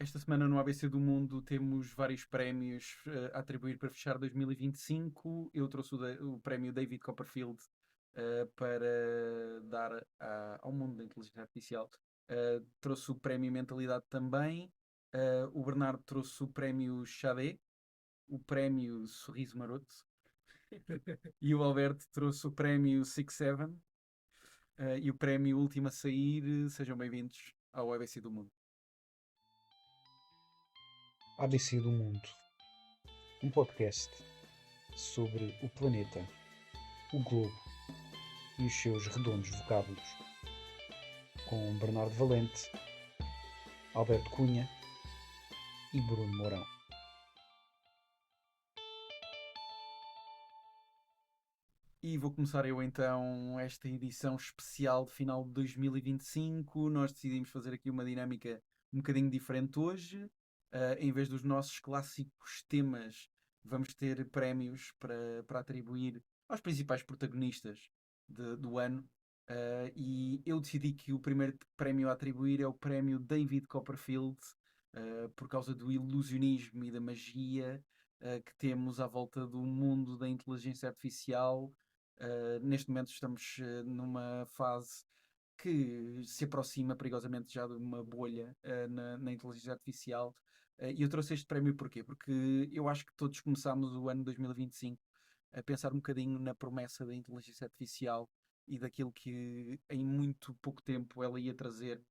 Esta semana no ABC do Mundo temos vários prémios a atribuir para fechar 2025. Eu trouxe o prémio David Copperfield para dar ao mundo da inteligência artificial. Trouxe o prémio Mentalidade também. O Bernardo trouxe o prémio Xadé, o prémio Sorriso Maroto. E o Alberto trouxe o prémio Six Seven e o prémio Último a Sair. Sejam bem-vindos ao ABC do Mundo. ABC do Mundo, um podcast sobre o planeta, o globo e os seus redondos vocábulos, com Bernardo Valente, Alberto Cunha e Bruno Mourão. E vou começar eu então esta edição especial de final de 2025. Nós decidimos fazer aqui uma dinâmica um bocadinho diferente hoje. Em vez dos nossos clássicos temas, vamos ter prémios para atribuir aos principais protagonistas do ano. E eu decidi que o primeiro prémio a atribuir é o prémio David Copperfield, por causa do ilusionismo e da magia que temos à volta do mundo da inteligência artificial. Neste momento estamos numa fase que se aproxima perigosamente já de uma bolha na inteligência artificial. E eu trouxe este prémio porquê? Porque eu acho que todos começámos o ano 2025 a pensar um bocadinho na promessa da inteligência artificial e daquilo que em muito pouco tempo ela ia trazer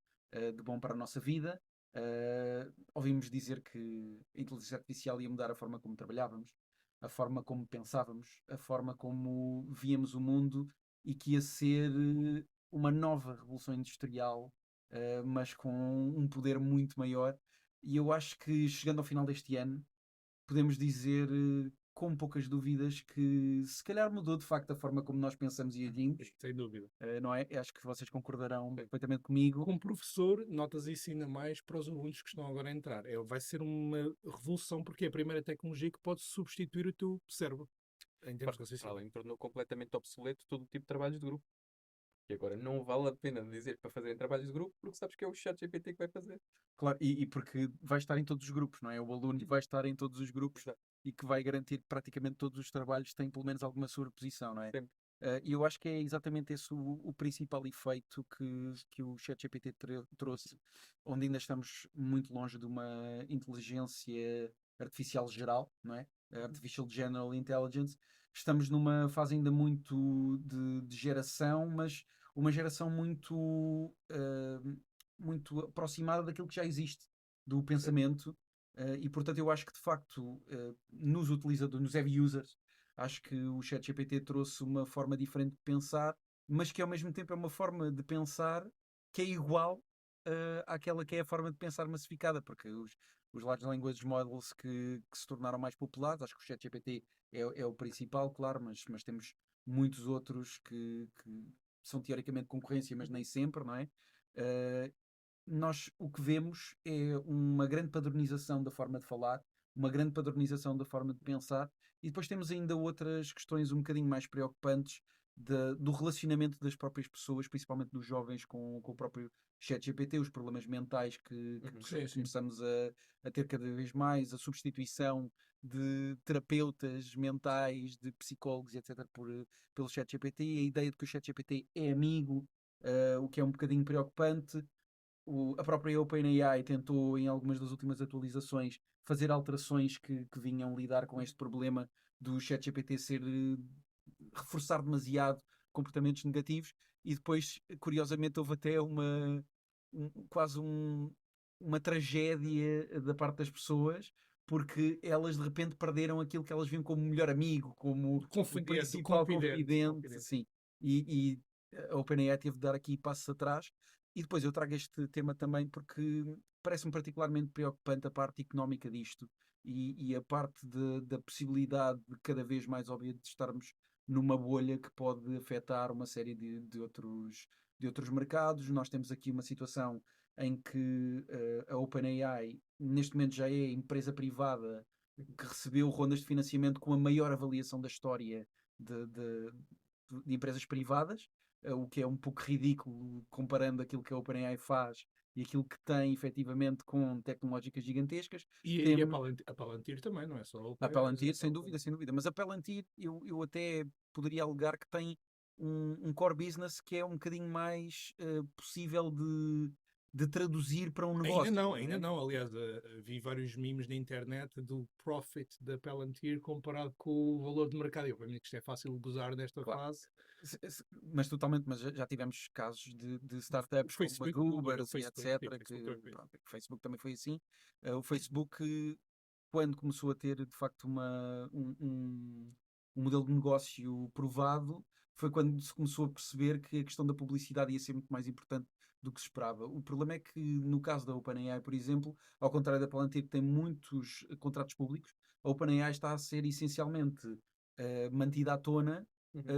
de bom para a nossa vida. Ouvimos dizer que a inteligência artificial ia mudar a forma como trabalhávamos, a forma como pensávamos, a forma como víamos o mundo e que ia ser uma nova revolução industrial, mas com um poder muito maior. E eu acho que chegando ao final deste ano, podemos dizer com poucas dúvidas que se calhar mudou de facto a forma como nós pensamos e agimos, Sem dúvida. não é? Acho que vocês concordarão perfeitamente comigo. Como professor, notas isso ainda mais para os alunos que estão agora a entrar. Vai ser uma revolução porque é a primeira tecnologia que pode substituir o teu cérebro. Em termos de Para raciocínio. além, tornou completamente obsoleto todo o tipo de trabalhos de grupo. E agora não vale a pena dizer para fazerem trabalhos de grupo porque sabes que é o chat GPT que vai fazer. Claro, e porque vai estar em todos os grupos, não é? O aluno vai estar em todos os grupos Exato. e que vai garantir que praticamente todos os trabalhos têm pelo menos alguma sobreposição, não é? Sempre. E eu acho que é exatamente esse o principal efeito que o ChatGPT trouxe, onde ainda estamos muito longe de uma inteligência artificial geral, não é? A Artificial General Intelligence. Estamos numa fase ainda muito de geração, mas uma geração muito aproximada daquilo que já existe, do pensamento. E portanto, eu acho que de facto, nos utilizadores, nos heavy users, acho que o ChatGPT trouxe uma forma diferente de pensar, mas que ao mesmo tempo é uma forma de pensar que é igual àquela que é a forma de pensar massificada, porque os Large Language Models que se tornaram mais populares, acho que o ChatGPT é o principal, claro, mas temos muitos outros que são teoricamente concorrência, mas nem sempre, não é? Uh, Nós o que vemos é uma grande padronização da forma de falar, uma grande padronização da forma de pensar, e depois temos ainda outras questões um bocadinho mais preocupantes do relacionamento das próprias pessoas, principalmente dos jovens com o próprio ChatGPT, os problemas mentais que começamos a ter cada vez mais, a substituição de terapeutas mentais, de psicólogos, etc., pelo ChatGPT, a ideia de que o ChatGPT é amigo, o que é um bocadinho preocupante. A própria OpenAI tentou, em algumas das últimas atualizações, fazer alterações que vinham lidar com este problema do ChatGPT reforçar demasiado comportamentos negativos e depois, curiosamente, houve até quase uma tragédia da parte das pessoas porque elas de repente perderam aquilo que elas viam como melhor amigo, como o principal confidente. Sim. E a OpenAI teve de dar aqui passos atrás. E depois eu trago este tema também porque parece-me particularmente preocupante a parte económica disto e a parte da possibilidade de cada vez mais óbvia de estarmos numa bolha que pode afetar uma série de outros mercados. Nós temos aqui uma situação em que a OpenAI neste momento já é empresa privada que recebeu rondas de financiamento com a maior avaliação da história de empresas privadas, o que é um pouco ridículo comparando aquilo que a OpenAI faz e aquilo que tem efetivamente com tecnológicas gigantescas. E Temos a Palantir também, não é só o a OpenAI, Palantir, sem dúvida, sem dúvida. Mas a Palantir, eu até poderia alegar que tem um core business que é um bocadinho mais possível de traduzir para um negócio. Ainda não. Aliás, vi vários memes na internet do profit da Palantir comparado com o valor de mercado. Eu, para mim, que isto é fácil de gozar nesta Claro. fase. Mas totalmente, mas já tivemos casos de startups como a Facebook, o Uber e Facebook, etc. sim, Que Facebook também. pronto, o Facebook também foi assim. O Facebook, quando começou a ter de facto um modelo de negócio provado, foi quando se começou a perceber que a questão da publicidade ia ser muito mais importante do que se esperava. O problema é que, no caso da OpenAI, por exemplo, ao contrário da Palantir, que tem muitos contratos públicos, a OpenAI está a ser essencialmente mantida à tona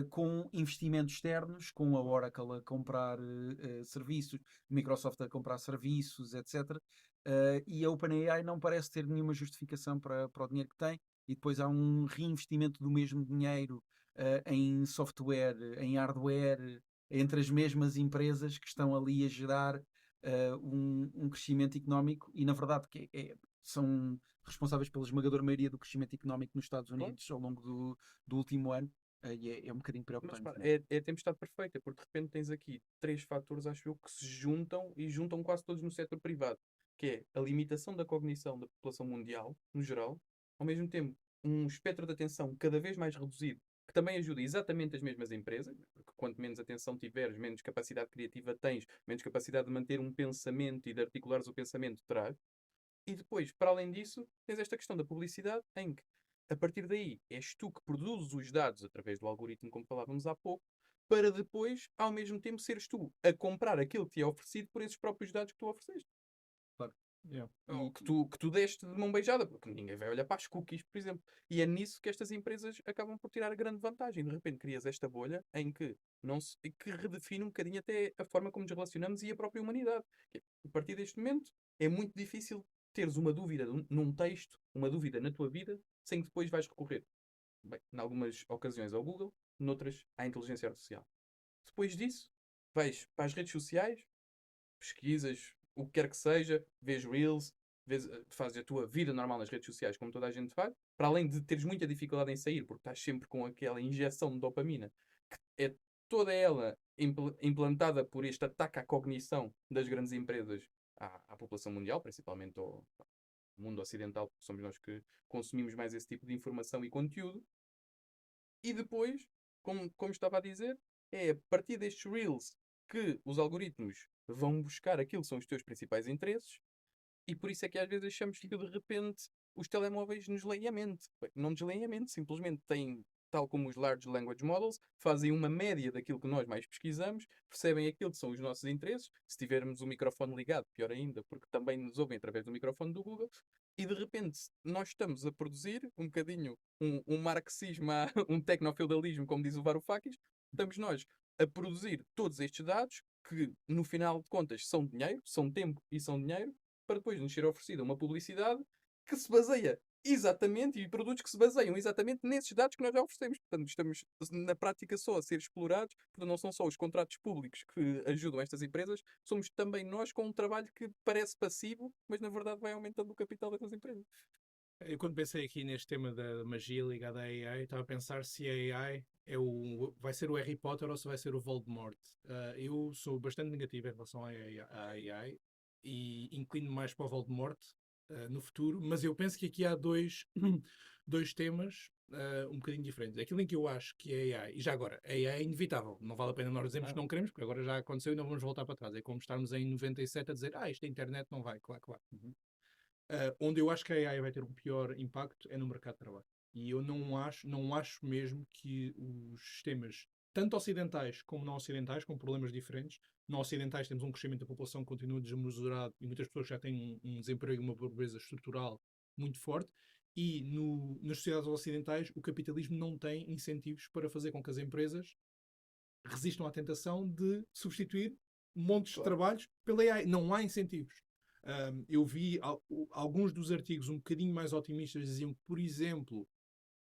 com investimentos externos, com a Oracle a comprar serviços, Microsoft a comprar serviços, etc. E a OpenAI não parece ter nenhuma justificação para o dinheiro que tem, e depois há um reinvestimento do mesmo dinheiro em software, em hardware, entre as mesmas empresas que estão ali a gerar um crescimento económico e, na verdade, são responsáveis pela esmagadora maioria do crescimento económico nos Estados Unidos ao longo do último ano. E é um bocadinho Mas preocupante. pá, Não é? é a tempestade perfeita, porque de repente tens aqui três fatores, acho eu, que se juntam e juntam quase todos no setor privado, que é a limitação da cognição da população mundial, no geral, ao mesmo tempo um espectro de atenção cada vez mais reduzido, que também ajuda exatamente as mesmas empresas, porque quanto menos atenção tiveres, menos capacidade criativa tens, menos capacidade de manter um pensamento e de articulares o pensamento terás. E depois, para além disso, tens esta questão da publicidade, em que, a partir daí, és tu que produzes os dados através do algoritmo, como falávamos há pouco, para depois, ao mesmo tempo, seres tu a comprar aquilo que te é oferecido por esses próprios dados que tu ofereceste. Yeah. Ou que tu deste de mão beijada, porque ninguém vai olhar para as cookies, por exemplo. E é nisso que estas empresas acabam por tirar a grande vantagem. De repente crias esta bolha em que, que redefine um bocadinho até a forma como nos relacionamos e a própria humanidade. A partir deste momento, é muito difícil teres uma dúvida num texto, uma dúvida na tua vida, sem que depois vais recorrer, bem, em algumas ocasiões ao Google, noutras à inteligência artificial. Depois disso, vais para as redes sociais, pesquisas, o que quer que seja, vês Reels, fazes a tua vida normal nas redes sociais, como toda a gente faz, para além de teres muita dificuldade em sair, porque estás sempre com aquela injeção de dopamina, que é toda ela implantada por este ataque à cognição das grandes empresas à população mundial, principalmente ao mundo ocidental, porque somos nós que consumimos mais esse tipo de informação e conteúdo. E depois, como estava a dizer, é a partir destes Reels que os algoritmos vão buscar aquilo que são os teus principais interesses, e por isso é que às vezes achamos que de repente os telemóveis nos leem a mente. Bem, não nos leem a mente, simplesmente têm, tal como os Large Language Models, fazem uma média daquilo que nós mais pesquisamos, percebem aquilo que são os nossos interesses. Se tivermos o microfone ligado, pior ainda, porque também nos ouvem através do microfone do Google, e de repente nós estamos a produzir um bocadinho um marxismo, um tecnofeudalismo, como diz o Varoufakis, estamos nós a produzir todos estes dados que, no final de contas, são dinheiro, são tempo e são dinheiro, para depois nos ser oferecida uma publicidade que se baseia exatamente, e produtos que se baseiam exatamente nesses dados que nós já oferecemos. Portanto, estamos na prática só a ser explorados, portanto, não são só os contratos públicos que ajudam estas empresas, somos também nós com um trabalho que parece passivo, mas na verdade vai aumentando o capital dessas empresas. Eu quando pensei aqui neste tema da magia ligada à AI, estava a pensar se a AI vai ser o Harry Potter ou se vai ser o Voldemort. Eu sou bastante negativo em relação à AI e inclino mais para o Voldemort no futuro, mas eu penso que aqui há dois temas um bocadinho diferentes. Aquilo em que eu acho que a AI, e já agora, a AI é inevitável, não vale a pena nós dizermos que não queremos, porque agora já aconteceu e não vamos voltar para trás. É como estarmos em 97 a dizer, isto da internet não vai, claro. Onde eu acho que a AI vai ter um pior impacto é no mercado de trabalho. E eu não acho mesmo que os sistemas, tanto ocidentais como não ocidentais, com problemas diferentes, não ocidentais temos um crescimento da população que continua desmesurado e muitas pessoas já têm um desemprego e uma pobreza estrutural muito forte, e nas sociedades ocidentais o capitalismo não tem incentivos para fazer com que as empresas resistam à tentação de substituir montes de trabalhos pela AI. Não há incentivos. Eu vi alguns dos artigos um bocadinho mais otimistas, diziam que, por exemplo,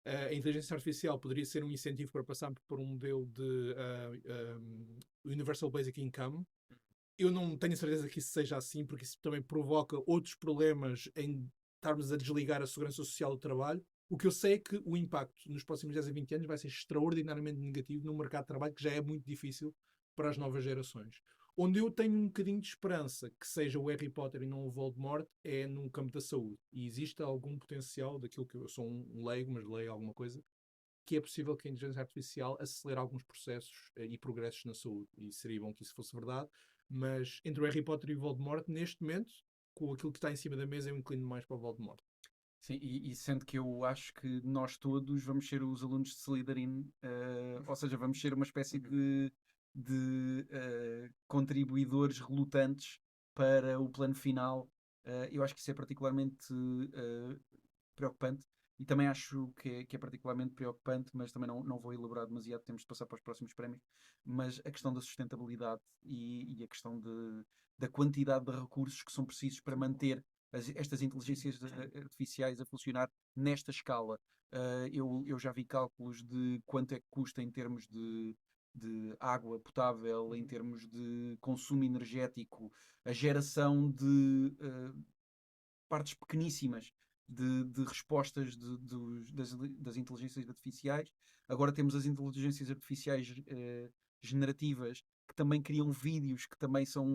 a inteligência artificial poderia ser um incentivo para passar por um modelo de Universal Basic Income. Eu não tenho certeza que isso seja assim, porque isso também provoca outros problemas em estarmos a desligar a segurança social do trabalho. O que eu sei é que o impacto nos próximos 10 a 20 anos vai ser extraordinariamente negativo num mercado de trabalho que já é muito difícil para as novas gerações. Onde eu tenho um bocadinho de esperança que seja o Harry Potter e não o Voldemort é no campo da saúde. E existe algum potencial daquilo que eu sou um leigo, mas leio alguma coisa, que é possível que a inteligência artificial acelere alguns processos e progressos na saúde. E seria bom que isso fosse verdade. Mas entre o Harry Potter e o Voldemort, neste momento, com aquilo que está em cima da mesa, eu inclino mais para o Voldemort. Sim, e sendo que eu acho que nós todos vamos ser os alunos de Slytherin, ou seja, vamos ser uma espécie de contribuidores relutantes para o plano final. Eu acho que isso é particularmente preocupante e também acho que é particularmente preocupante, mas também não vou elaborar demasiado, temos de passar para os próximos prémios. Mas a questão da sustentabilidade e a questão da quantidade de recursos que são precisos para manter estas inteligências artificiais a funcionar nesta escala. Eu já vi cálculos de quanto é que custa em termos de água potável, em termos de consumo energético, a geração de partes pequeníssimas de respostas das inteligências artificiais. Agora temos as inteligências artificiais generativas que também criam vídeos, que também são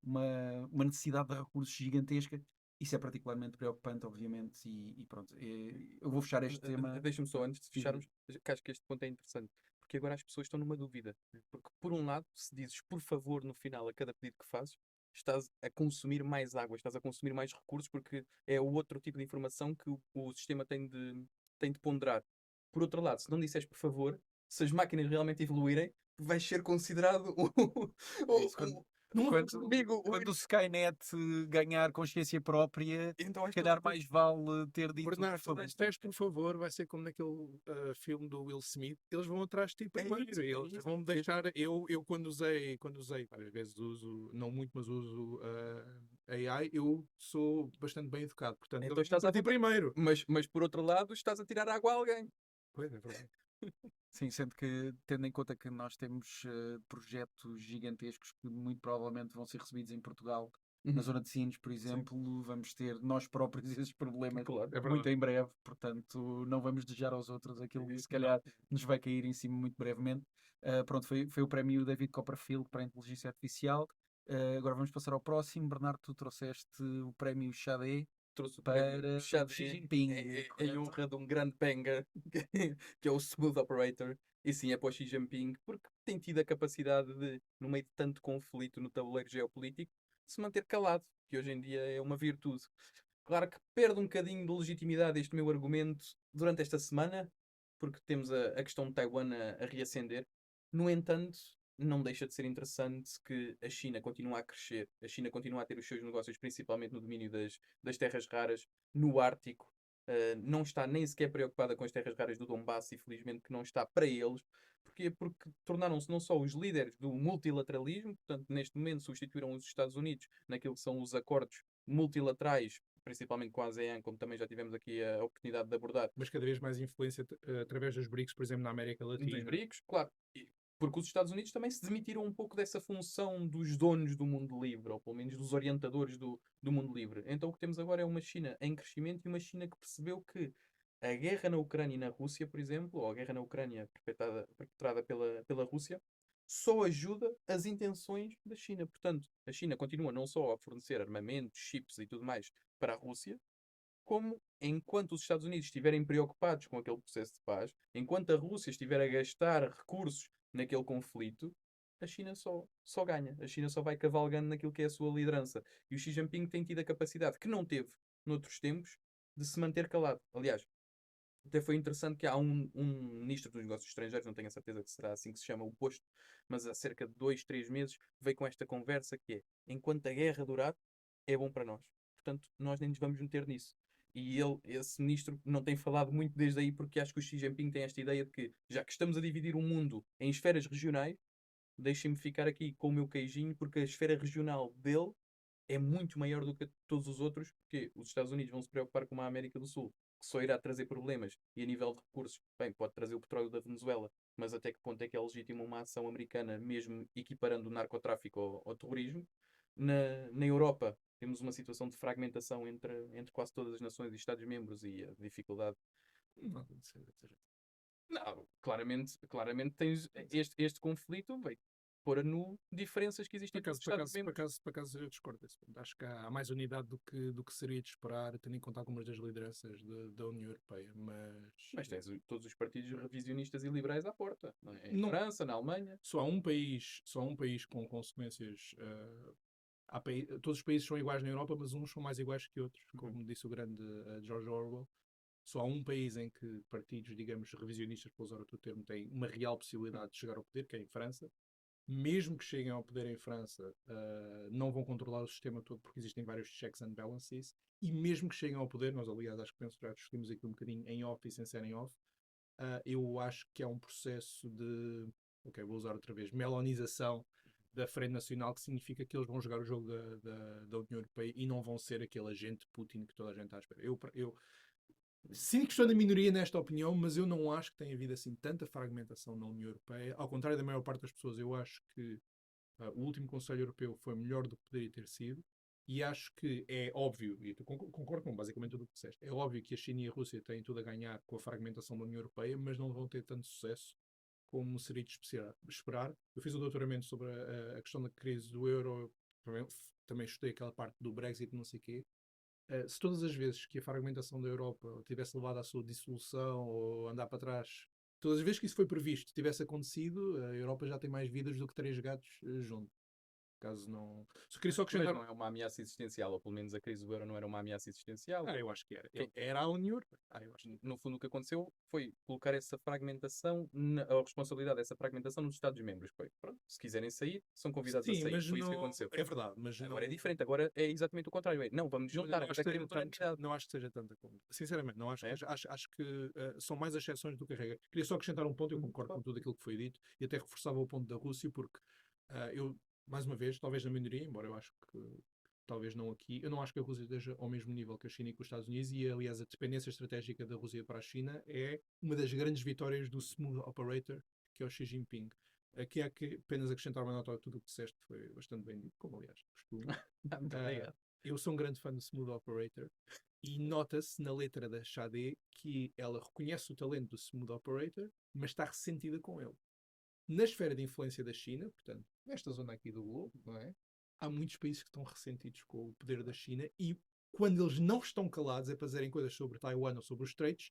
uma necessidade de recursos gigantesca. Isso é particularmente preocupante, obviamente, e pronto. Eu vou fechar este tema. Deixa-me só, antes de fecharmos, que acho que este ponto é interessante, porque agora as pessoas estão numa dúvida. Porque, por um lado, se dizes por favor no final a cada pedido que fazes, estás a consumir mais água, estás a consumir mais recursos, porque é o outro tipo de informação que o sistema tem de ponderar. Por outro lado, se não disseres por favor, se as máquinas realmente evoluírem, vais ser considerado É isso, quando o Skynet ganhar consciência própria, Então se calhar mais vale ter dito Bernardo, por favor. se disseste por favor, vai ser como naquele filme do Will Smith. Eles vão atrás de ti primeiro. isso, é Eles isso. vão me deixar. Eu quando usei, às vezes uso, não muito, mas uso AI, eu sou bastante bem educado. Portanto, Então eles estás vão a para ti vontade. primeiro. Mas por outro lado, estás a tirar água a alguém. Pois é, verdade. Sim, sendo que, tendo em conta que nós temos projetos gigantescos que muito provavelmente vão ser recebidos em Portugal, na zona de Sines, por exemplo, vamos ter nós próprios esses problemas Claro, É muito verdade. em breve, portanto, não vamos desejar aos outros aquilo que se calhar nos vai cair em cima muito brevemente. Pronto, foi o prémio David Copperfield para a inteligência artificial. Agora vamos passar ao próximo. Bernardo, tu trouxeste o prémio Xadé Trouxe o para prémio Xi Xadé Jinping. em correto? honra de um grande banger, que é o Smooth Operator. E sim, é para o Xi Jinping, porque tem tido a capacidade de, no meio de tanto conflito no tabuleiro geopolítico, se manter calado, que hoje em dia é uma virtude. Claro que perde um bocadinho de legitimidade este meu argumento durante esta semana, porque temos a questão de Taiwan a reacender. No entanto, não deixa de ser interessante que a China continua a crescer, a China continua a ter os seus negócios, principalmente no domínio das terras raras, no Ártico. Não está nem sequer preocupada com as terras raras do Donbass e felizmente que não está para eles. Porquê? Porque tornaram-se não só os líderes do multilateralismo, portanto, neste momento substituíram os Estados Unidos naquilo que são os acordos multilaterais, principalmente com a ASEAN, como também já tivemos aqui a oportunidade de abordar, Mas cada vez mais influência através dos BRICS, por exemplo, na América dos Latina. BRICS, claro. Porque os Estados Unidos também se demitiram um pouco dessa função dos donos do mundo livre, ou pelo menos dos orientadores do mundo livre. Então o que temos agora é uma China em crescimento e uma China que percebeu que a guerra na Ucrânia e na Rússia, por exemplo, ou a guerra na Ucrânia perpetrada pela Rússia, só ajuda as intenções da China. Portanto, a China continua não só a fornecer armamentos, chips e tudo mais para a Rússia, como enquanto os Estados Unidos estiverem preocupados com aquele processo de paz, enquanto a Rússia estiver a gastar recursos naquele conflito, a China só ganha. A China só vai cavalgando naquilo que é a sua liderança. E o Xi Jinping tem tido a capacidade, que não teve noutros tempos, de se manter calado. Aliás, até foi interessante que há um ministro dos negócios estrangeiros, não tenho a certeza que será assim que se chama o posto, mas há cerca de 2, 3 meses veio com esta conversa que é: enquanto a guerra durar, é bom para nós. Portanto, nós nem nos vamos meter nisso. E esse ministro, não tem falado muito desde aí, porque acho que o Xi Jinping tem esta ideia de que, já que estamos a dividir o mundo em esferas regionais, deixem-me ficar aqui com o meu queijinho, porque a esfera regional dele é muito maior do que todos os outros, porque os Estados Unidos vão se preocupar com uma América do Sul que só irá trazer problemas e a nível de recursos, bem, pode trazer o petróleo da Venezuela, mas até que ponto é que é legítima uma ação americana, mesmo equiparando o narcotráfico ao terrorismo? Na Europa temos uma situação de fragmentação entre quase todas as nações e Estados-membros e a dificuldade. Não, Não, claramente tens este conflito, vai pôr a nu diferenças que existem entre os Estados-membros. por acaso eu discordo desse ponto. Acho que há mais unidade do que seria de esperar, tendo em conta algumas das lideranças da União Europeia, Mas tens todos os partidos revisionistas e liberais à porta, não é? Em Não. França, na Alemanha. Só há um país com consequências. Todos os países são iguais na Europa, mas uns são mais iguais que outros, como disse o grande George Orwell. Só há um país em que partidos, digamos, revisionistas, para usar outro termo, têm uma real possibilidade de chegar ao poder, que é em França. Mesmo que cheguem ao poder em França, não vão controlar o sistema todo, porque existem vários checks and balances. E mesmo que cheguem ao poder, nós, aliás, acho que penso já discutimos aqui um bocadinho em off e sem ser em off, eu acho que é um processo de, ok, vou usar outra vez, melonização da Frente Nacional, que significa que eles vão jogar o jogo da União Europeia e não vão ser aquele agente Putin que toda a gente está à espera. Eu sinto que estou na minoria nesta opinião, mas eu não acho que tenha havido assim tanta fragmentação na União Europeia. Ao contrário da maior parte das pessoas, eu acho que o último Conselho Europeu foi melhor do que poderia ter sido. E acho que é óbvio, e eu concordo com basicamente tudo o que disseste, é óbvio que a China e a Rússia têm tudo a ganhar com a fragmentação da União Europeia, mas não vão ter tanto sucesso como seria de esperar. Eu fiz o doutoramento sobre a questão da crise do euro, também estudei aquela parte do Brexit, não sei o quê. Se todas as vezes que a fragmentação da Europa tivesse levado à sua dissolução ou andar para trás, todas as vezes que isso foi previsto, tivesse acontecido, a Europa já tem mais vidas do que 3 gatos juntos. Caso não. Só queria só Mas acrescentar. não é uma ameaça existencial, ou pelo menos a crise do euro não era uma ameaça existencial. Eu acho que era. Era a União Europeia. Eu acho. No fundo, o que aconteceu foi colocar essa fragmentação, a responsabilidade dessa fragmentação nos Estados-membros. Pronto, se quiserem sair, são convidados a Sim, sair. mas Foi isso que não. aconteceu. É verdade, mas Agora é não. diferente, agora é exatamente o contrário. Não, vamos juntar, Não agora acho, que queremos seja uma unidade. não acho que seja tanta como. Sinceramente, não acho. É? Acho que são mais exceções do que a regra. Queria só acrescentar um ponto, eu concordo com tudo aquilo que foi dito e até reforçava o ponto da Rússia, porque eu, mais uma vez, talvez na minoria, embora eu acho que talvez não aqui, eu não acho que a Rússia esteja ao mesmo nível que a China e que os Estados Unidos, e aliás a dependência estratégica da Rússia para a China é uma das grandes vitórias do smooth operator, que é o Xi Jinping. Aqui há que apenas acrescentar uma nota a tudo o que disseste, foi bastante bem dito, como aliás costumo. Muito obrigado. Eu sou um grande fã do Smooth Operator e nota-se na letra da Sade que ela reconhece o talento do Smooth Operator, mas está ressentida com ele. Na esfera de influência da China, portanto, nesta zona aqui do globo, não é? Há muitos países que estão ressentidos com o poder da China e quando eles não estão calados é para dizerem coisas sobre Taiwan ou sobre os Streitos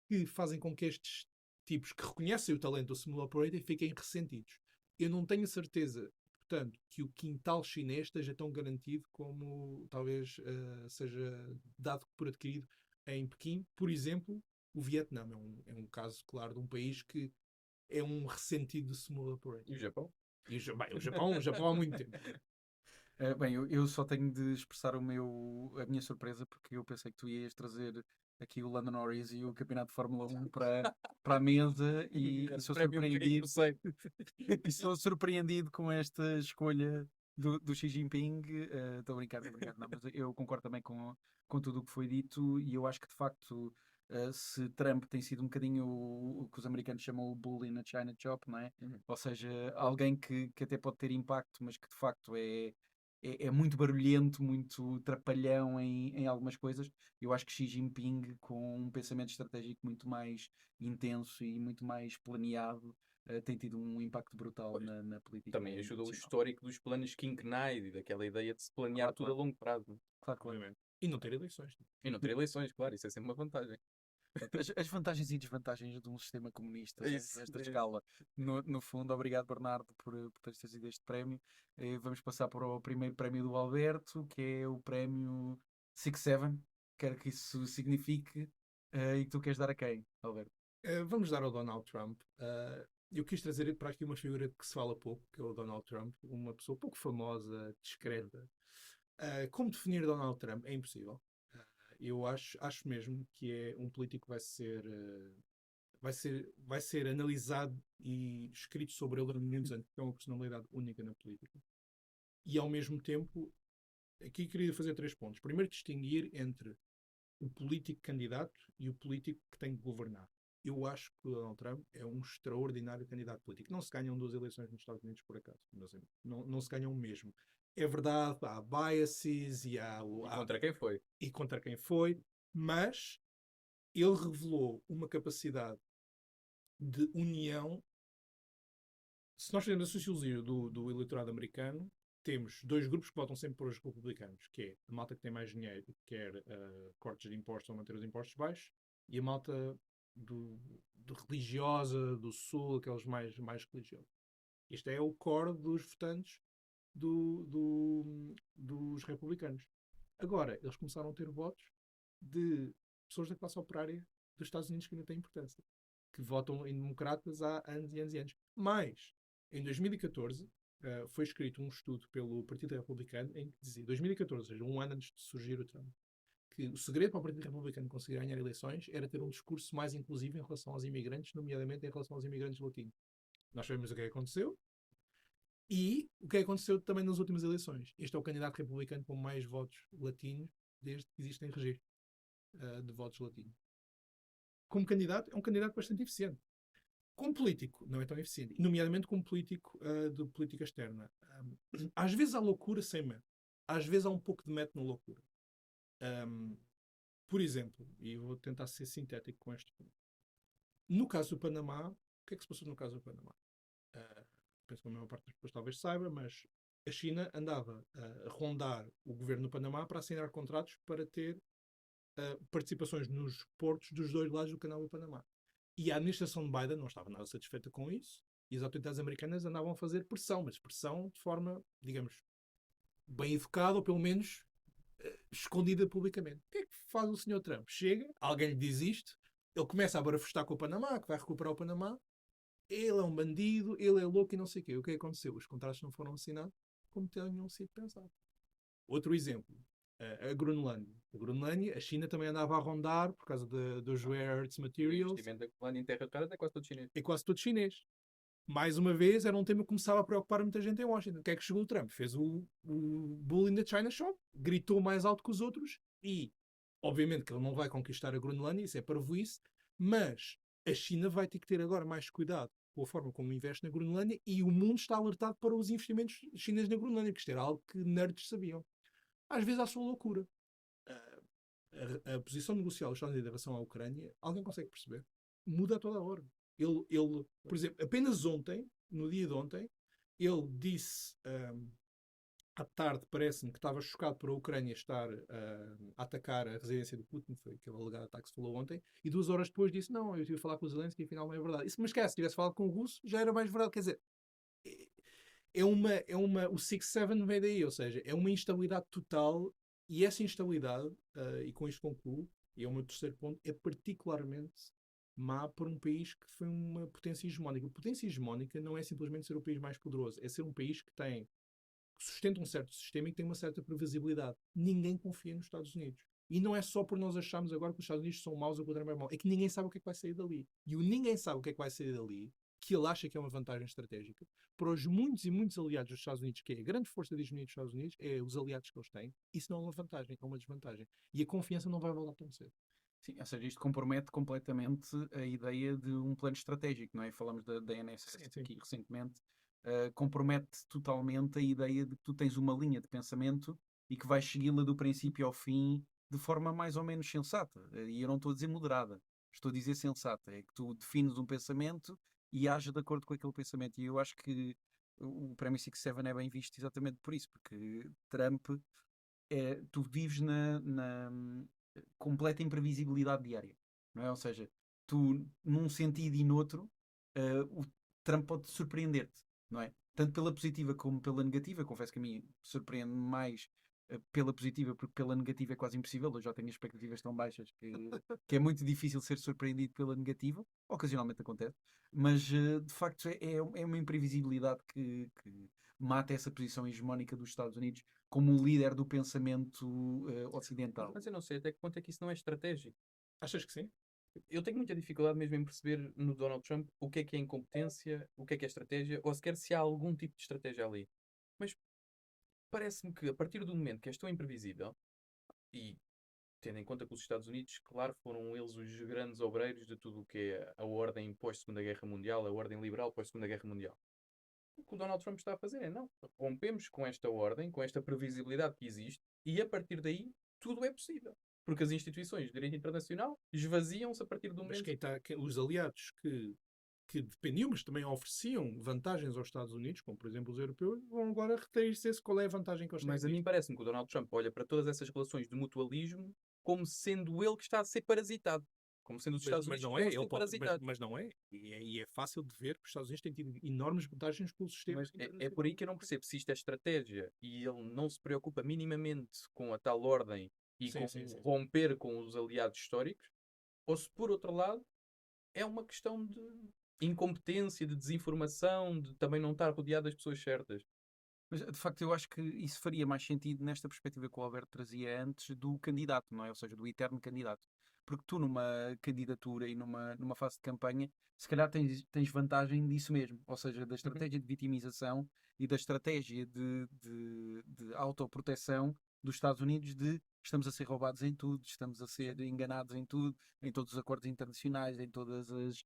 que fazem com que estes tipos que reconhecem o talento do Smooth Operator fiquem ressentidos. Eu não tenho certeza, portanto, que o quintal chinês esteja tão garantido como talvez seja dado por adquirido em Pequim. Por exemplo, o Vietnã é um caso claro de um país que é um ressentido do Smooth Operator. E o Japão? O Japão há muito tempo. Bem, eu só tenho de expressar a minha surpresa, porque eu pensei que tu ias trazer aqui o Lando Norris e o campeonato de Fórmula 1 para a mesa e sou surpreendido. E sou surpreendido com esta escolha do Xi Jinping. Estou a brincar, não, mas eu concordo também com tudo o que foi dito e eu acho que de facto se Trump tem sido um bocadinho o que os americanos chamam o bull in a China shop, não é? Ou seja, alguém que até pode ter impacto, mas que de facto é muito barulhento, muito trapalhão em algumas coisas. Eu acho que Xi Jinping, com um pensamento estratégico muito mais intenso e muito mais planeado, tem tido um impacto brutal na política. Também ajuda o histórico dos planos quinquenais e daquela ideia de se planear tudo a longo prazo. Claro. E não ter eleições. E não ter eleições, claro, isso é sempre uma vantagem. As vantagens e desvantagens de um sistema comunista Isso, nesta escala. No fundo, obrigado Bernardo por teres trazido este prémio. Vamos passar para o primeiro prémio do Alberto, que é o prémio 6-7. Quero que isso signifique. E que tu queres dar a quem, Alberto? Vamos dar ao Donald Trump. Eu quis trazer para aqui uma figura que se fala pouco, que é o Donald Trump, uma pessoa pouco famosa, discreta. Como definir Donald Trump? É impossível. Eu acho mesmo que é um político que vai ser analisado e escrito sobre ele durante muitos anos, porque é uma personalidade única na política. E ao mesmo tempo aqui queria fazer 3 pontos. Primeiro, distinguir entre o político candidato e o político que tem que governar. Eu acho que o Donald Trump é um extraordinário candidato político. Não se ganham 2 eleições nos Estados Unidos por acaso. Não se ganham mesmo. É verdade, há biases e E contra quem foi? e contra quem foi, mas ele revelou uma capacidade de união. Se nós fizermos a sociologia do eleitorado americano, temos 2 grupos que votam sempre para os republicanos, que é a malta que tem mais dinheiro e quer cortes de impostos ou manter os impostos baixos, e a malta do religiosa, do sul, aqueles mais religiosos. Isto é o core dos votantes dos republicanos. Agora, eles começaram a ter votos de pessoas da classe operária dos Estados Unidos que ainda têm importância, que votam em democratas há anos e anos e anos. Mas, em 2014, foi escrito um estudo pelo Partido Republicano em que dizia, 2014, ou seja, um ano antes de surgir o Trump, que o segredo para o Partido Republicano conseguir ganhar eleições era ter um discurso mais inclusivo em relação aos imigrantes, nomeadamente em relação aos imigrantes latinos. Nós sabemos o que aconteceu e o que aconteceu também nas últimas eleições. Este é o candidato republicano com mais votos latinos desde que existem registros de votos latinos. Como candidato, é um candidato bastante eficiente. Como político, não é tão eficiente. Nomeadamente como político de política externa. Às vezes há loucura sem método. Às vezes há um pouco de método na loucura. Por exemplo, e vou tentar ser sintético com este ponto. No caso do Panamá, o que é que se passou no caso do Panamá? Penso que a maior parte das pessoas talvez saiba, mas a China andava a rondar o governo do Panamá para assinar contratos para ter participações nos portos dos 2 lados do canal do Panamá. E a administração de Biden não estava nada satisfeita com isso e as autoridades americanas andavam a fazer pressão, mas pressão de forma, digamos, bem educada ou pelo menos escondida publicamente. O que é que faz o Sr. Trump? Chega, alguém lhe diz isto, ele começa a barafustar com o Panamá, que vai recuperar o Panamá, ele é um bandido, ele é louco e não sei o quê. O que aconteceu? Os contratos não foram assinados como tinham sido pensados. Outro exemplo, a Groenlândia. A Groenlândia, a China também andava a rondar por causa dos rare earths O materials. investimento da Groenlândia em terras raras é quase todo chinês. É quase todo chinês. Mais uma vez, era um tema que começava a preocupar muita gente em Washington. O que é que chegou o Trump? Fez o Bull in the China Shop, gritou mais alto que os outros e, obviamente, que ele não vai conquistar a Groenlândia, isso é parvoíce, mas a China vai ter que ter agora mais cuidado com a forma como investe na Groenlândia e o mundo está alertado para os investimentos chineses na Groenlândia, que isto era algo que nerds sabiam. Às vezes, há sua loucura. A posição negocial dos Estados Unidos em relação à Ucrânia, alguém consegue perceber? Muda a toda a hora. Ele, por exemplo, apenas ontem, no dia de ontem, ele disse à tarde, parece-me, que estava chocado por a Ucrânia estar a atacar a residência do Putin, foi aquele alegado ataque que se falou ontem, e 2 horas depois disse, não, eu estive a falar com o Zelensky e afinal não é verdade. Isso, mas esquece, se tivesse falado com o russo, já era mais verdade. Quer dizer, o 6-7 vem daí, ou seja, é uma instabilidade total, e essa instabilidade, e com isto concluo, e é o meu terceiro ponto, é particularmente má para um país que foi uma potência hegemónica. A potência hegemónica não é simplesmente ser o país mais poderoso, é ser um país que sustenta um certo sistema e que tem uma certa previsibilidade. Ninguém confia nos Estados Unidos. E não é só por nós acharmos agora que os Estados Unidos são maus ou que o Trump é mau. É que ninguém sabe o que é que vai sair dali. E o ninguém sabe o que é que vai sair dali, que ele acha que é uma vantagem estratégica, para os muitos e muitos aliados dos Estados Unidos, que é a grande força de hegemonia dos Estados Unidos, é os aliados que eles têm. Isso não é uma vantagem, é uma desvantagem. E a confiança não vai voltar tão cedo. Sim, ou seja, isto compromete completamente a ideia de um plano estratégico, não é? Falamos da NSS Sim, sim. aqui recentemente. Compromete totalmente a ideia de que tu tens uma linha de pensamento e que vais segui-la do princípio ao fim de forma mais ou menos sensata. E eu não estou a dizer moderada, estou a dizer sensata. É que tu defines um pensamento e ages de acordo com aquele pensamento. E eu acho que o Prémio 6-7 é bem visto exatamente por isso, porque Trump, tu vives na completa imprevisibilidade diária, não é? Ou seja, tu, num sentido e noutro, o Trump pode surpreender-te, não é? Tanto pela positiva como pela negativa. Confesso que a mim surpreende mais pela positiva, porque pela negativa é quase impossível. Eu já tenho expectativas tão baixas que é muito difícil ser surpreendido pela negativa. Ocasionalmente acontece, mas de facto é uma imprevisibilidade que mata essa posição hegemónica dos Estados Unidos como o líder do pensamento ocidental. Mas eu não sei até que ponto é que isso não é estratégico. Achas que sim? Eu tenho muita dificuldade mesmo em perceber no Donald Trump o que é incompetência, o que é estratégia, ou sequer se há algum tipo de estratégia ali. Mas parece-me que a partir do momento que és tão imprevisível, e tendo em conta que os Estados Unidos, claro, foram eles os grandes obreiros de tudo o que é a ordem pós-Segunda Guerra Mundial, a ordem liberal pós-Segunda Guerra Mundial. O que o Donald Trump está a fazer é não. Rompemos com esta ordem, com esta previsibilidade que existe, e a partir daí tudo é possível. Porque as instituições de direito internacional esvaziam-se a partir do Mas momento. os aliados que dependiam, mas também ofereciam vantagens aos Estados Unidos, como por exemplo os europeus, vão agora retrair-se qual é a vantagem que eles têm. Mas a mim parece-me que o Donald Trump olha para todas essas relações de mutualismo como sendo ele que está a ser parasitado. Como sendo os Estados Mas Unidos não que é, estão a ser parasitados. mas não é. E é fácil de ver que os Estados Unidos têm tido enormes vantagens pelo sistema. Mas é por aí que eu não percebo se isto é estratégia e ele não se preocupa minimamente com a tal ordem e Sim, com sim, sim. romper com os aliados históricos, ou se por outro lado é uma questão de incompetência, de desinformação, de também não estar rodeado das pessoas certas. Mas, de facto, eu acho que isso faria mais sentido nesta perspectiva que o Alberto trazia antes do candidato, não é? Ou seja, do eterno candidato. Porque tu, numa candidatura e numa fase de campanha, se calhar tens vantagem disso mesmo. Ou seja, da estratégia de vitimização e da estratégia de autoproteção dos Estados Unidos de estamos a ser roubados em tudo, estamos a ser enganados em tudo, em todos os acordos internacionais, em todas as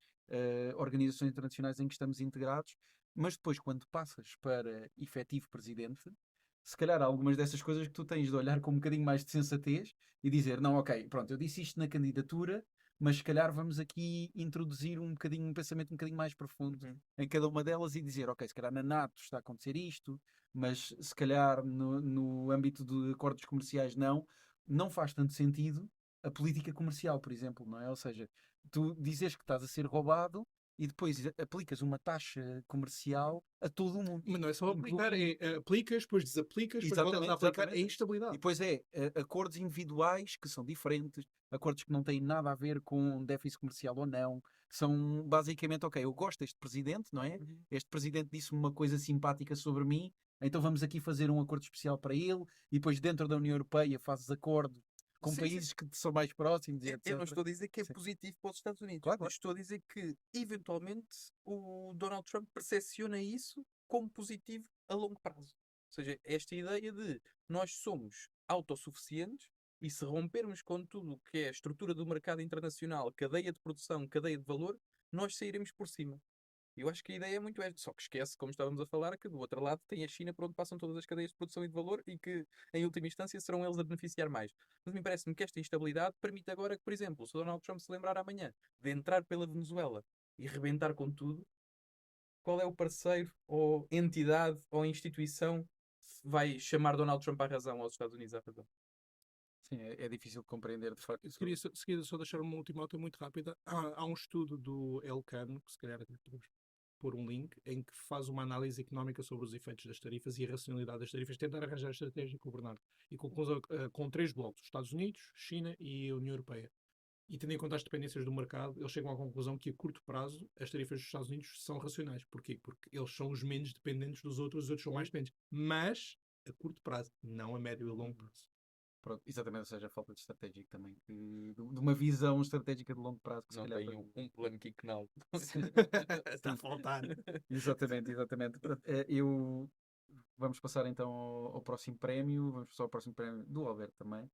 organizações internacionais em que estamos integrados. Mas depois, quando passas para efetivo presidente, se calhar há algumas dessas coisas que tu tens de olhar com um bocadinho mais de sensatez e dizer, não, ok, pronto, eu disse isto na candidatura, mas se calhar vamos aqui introduzir um bocadinho, um pensamento um bocadinho mais profundo em cada uma delas e dizer, ok, se calhar na NATO está a acontecer isto, mas se calhar no âmbito de acordos comerciais não faz tanto sentido a política comercial, por exemplo, não é? Ou seja, tu dizes que estás a ser roubado e depois aplicas uma taxa comercial a todo o mundo. Mas não é só aplicar, aplicas, depois desaplicas, depois voltas a aplicar, é instabilidade. E depois acordos individuais que são diferentes, acordos que não têm nada a ver com déficit comercial ou não. São basicamente, ok, eu gosto deste presidente, não é? Este presidente disse-me uma coisa simpática sobre mim, então vamos aqui fazer um acordo especial para ele, e depois dentro da União Europeia fazes acordos com países que são mais próximos, e etc. Eu não estou a dizer que é Sim. positivo para os Estados Unidos. Claro. Estou a dizer que, eventualmente, o Donald Trump percepciona isso como positivo a longo prazo. Ou seja, esta ideia de nós somos autossuficientes e se rompermos com tudo o que é a estrutura do mercado internacional, cadeia de produção, cadeia de valor, nós sairemos por cima. Eu acho que a ideia é muito esta. Só que esquece, como estávamos a falar, que do outro lado tem a China por onde passam todas as cadeias de produção e de valor e que, em última instância, serão eles a beneficiar mais. Mas me parece-me que esta instabilidade permite agora que, por exemplo, se o Donald Trump se lembrar amanhã de entrar pela Venezuela e rebentar com tudo, qual é o parceiro ou entidade ou instituição que vai chamar Donald Trump à razão, aos Estados Unidos à razão? Sim, é difícil de compreender, de facto. Eu queria só deixar uma última nota muito rápida. Há um estudo do Elcano, que se calhar podemos pôr um link, em que faz uma análise económica sobre os efeitos das tarifas e a racionalidade das tarifas, tentar arranjar estratégia com o Bernardo. E com 3 blocos: Estados Unidos, China e a União Europeia. E tendo em conta as dependências do mercado, eles chegam à conclusão que a curto prazo as tarifas dos Estados Unidos são racionais. Porquê? Porque eles são os menos dependentes dos outros, os outros são mais dependentes. Mas a curto prazo, não a médio e longo prazo. Pronto, exatamente, ou seja, a falta de estratégia também, de uma visão estratégica de longo prazo que se Não calhar tem um plano quinquenal. Está a faltar. Exatamente. Portanto, vamos passar então ao próximo prémio, vamos passar ao próximo prémio do Alberto também,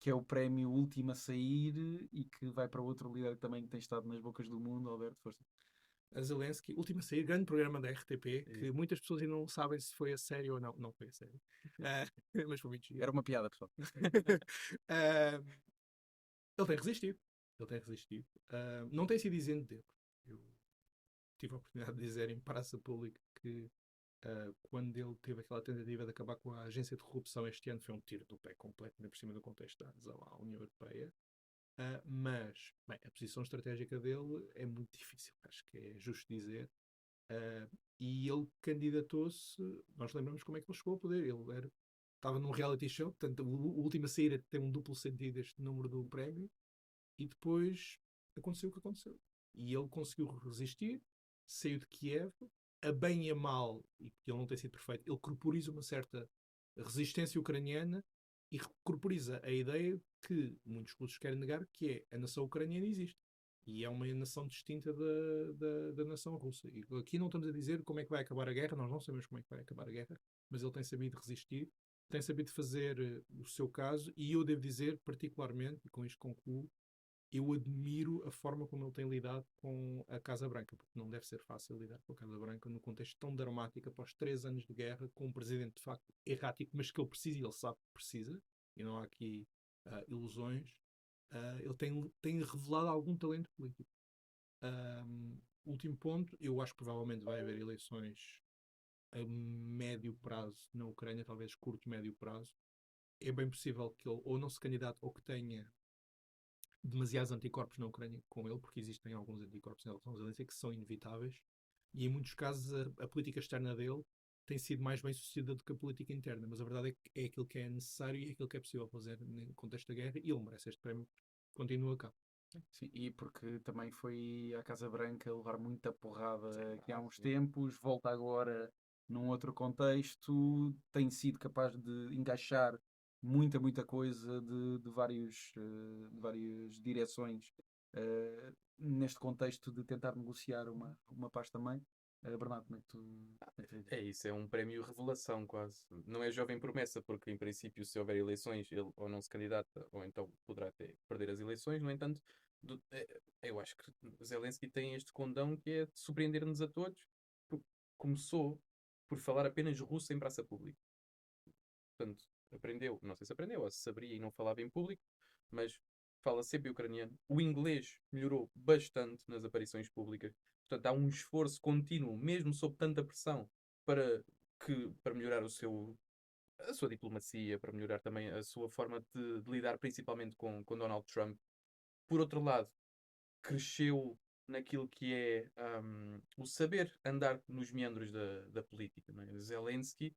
que é o prémio último a sair e que vai para outro líder também que tem estado nas bocas do mundo. Alberto, força. A Zelensky, última a sair, grande programa da RTP, que muitas pessoas ainda não sabem se foi a sério ou não. Não foi a sério. Mas foi muito giro. Era uma piada, pessoal. Ele tem resistido. Não tem sido isento dele. Eu tive a oportunidade de dizer em praça pública que quando ele teve aquela tentativa de acabar com a agência de corrupção este ano, foi um tiro do pé completamente por cima do contexto da adesão à União Europeia. Mas, bem, a posição estratégica dele é muito difícil, acho que é justo dizer. E ele candidatou-se, nós lembramos como é que ele chegou ao poder. Ele estava num reality show, portanto, o último a sair tem um duplo sentido este número do prémio, e depois aconteceu o que aconteceu. E ele conseguiu resistir, saiu de Kiev, a bem e a mal, e porque ele não tem sido perfeito, ele corporiza uma certa resistência ucraniana e corporiza a ideia que muitos russos querem negar, que é a nação ucraniana existe. E é uma nação distinta da nação russa. E aqui não estamos a dizer como é que vai acabar a guerra, nós não sabemos como é que vai acabar a guerra, mas ele tem sabido resistir tem sabido fazer o seu caso, e eu devo dizer, particularmente, e com isto concluo, eu admiro a forma como ele tem lidado com a Casa Branca, porque não deve ser fácil lidar com a Casa Branca num contexto tão dramático, após 3 anos de guerra, com um presidente de facto errático, mas que ele precisa e ele sabe que precisa, e não há aqui ilusões. Ele tem revelado algum talento político. Último ponto, eu acho que provavelmente vai haver eleições a médio prazo na Ucrânia, talvez curto, médio prazo. É bem possível que ele ou não se candidate ou que tenha demasiados anticorpos na Ucrânia com ele, porque existem alguns anticorpos em relação a Zelensky que são inevitáveis, e em muitos casos a política externa dele tem sido mais bem sucedida do que a política interna, mas a verdade é que é aquilo que é necessário e é aquilo que é possível fazer no contexto da guerra, e ele merece este prémio, continua cá. Sim, e porque também foi à Casa Branca levar muita porrada aqui há uns tempos, volta agora num outro contexto, tem sido capaz de encaixar muita coisa de várias direções neste contexto de tentar negociar uma paz também. Bernardo, como é que tu vês? É isso, é um prémio revelação quase. Não é jovem promessa, porque em princípio, se houver eleições, ele ou não se candidata, ou então poderá até perder as eleições. No entanto, eu acho que Zelensky tem este condão que é de surpreender-nos a todos. Começou por falar apenas russo em praça pública. Portanto, aprendeu, não sei se aprendeu, ou se saberia e não falava em público, mas fala sempre ucraniano. O inglês melhorou bastante nas aparições públicas. Portanto, há um esforço contínuo, mesmo sob tanta pressão, para melhorar a sua diplomacia, para melhorar também a sua forma de lidar principalmente com Donald Trump. Por outro lado, cresceu naquilo que é o saber andar nos meandros da política. Não é? Zelensky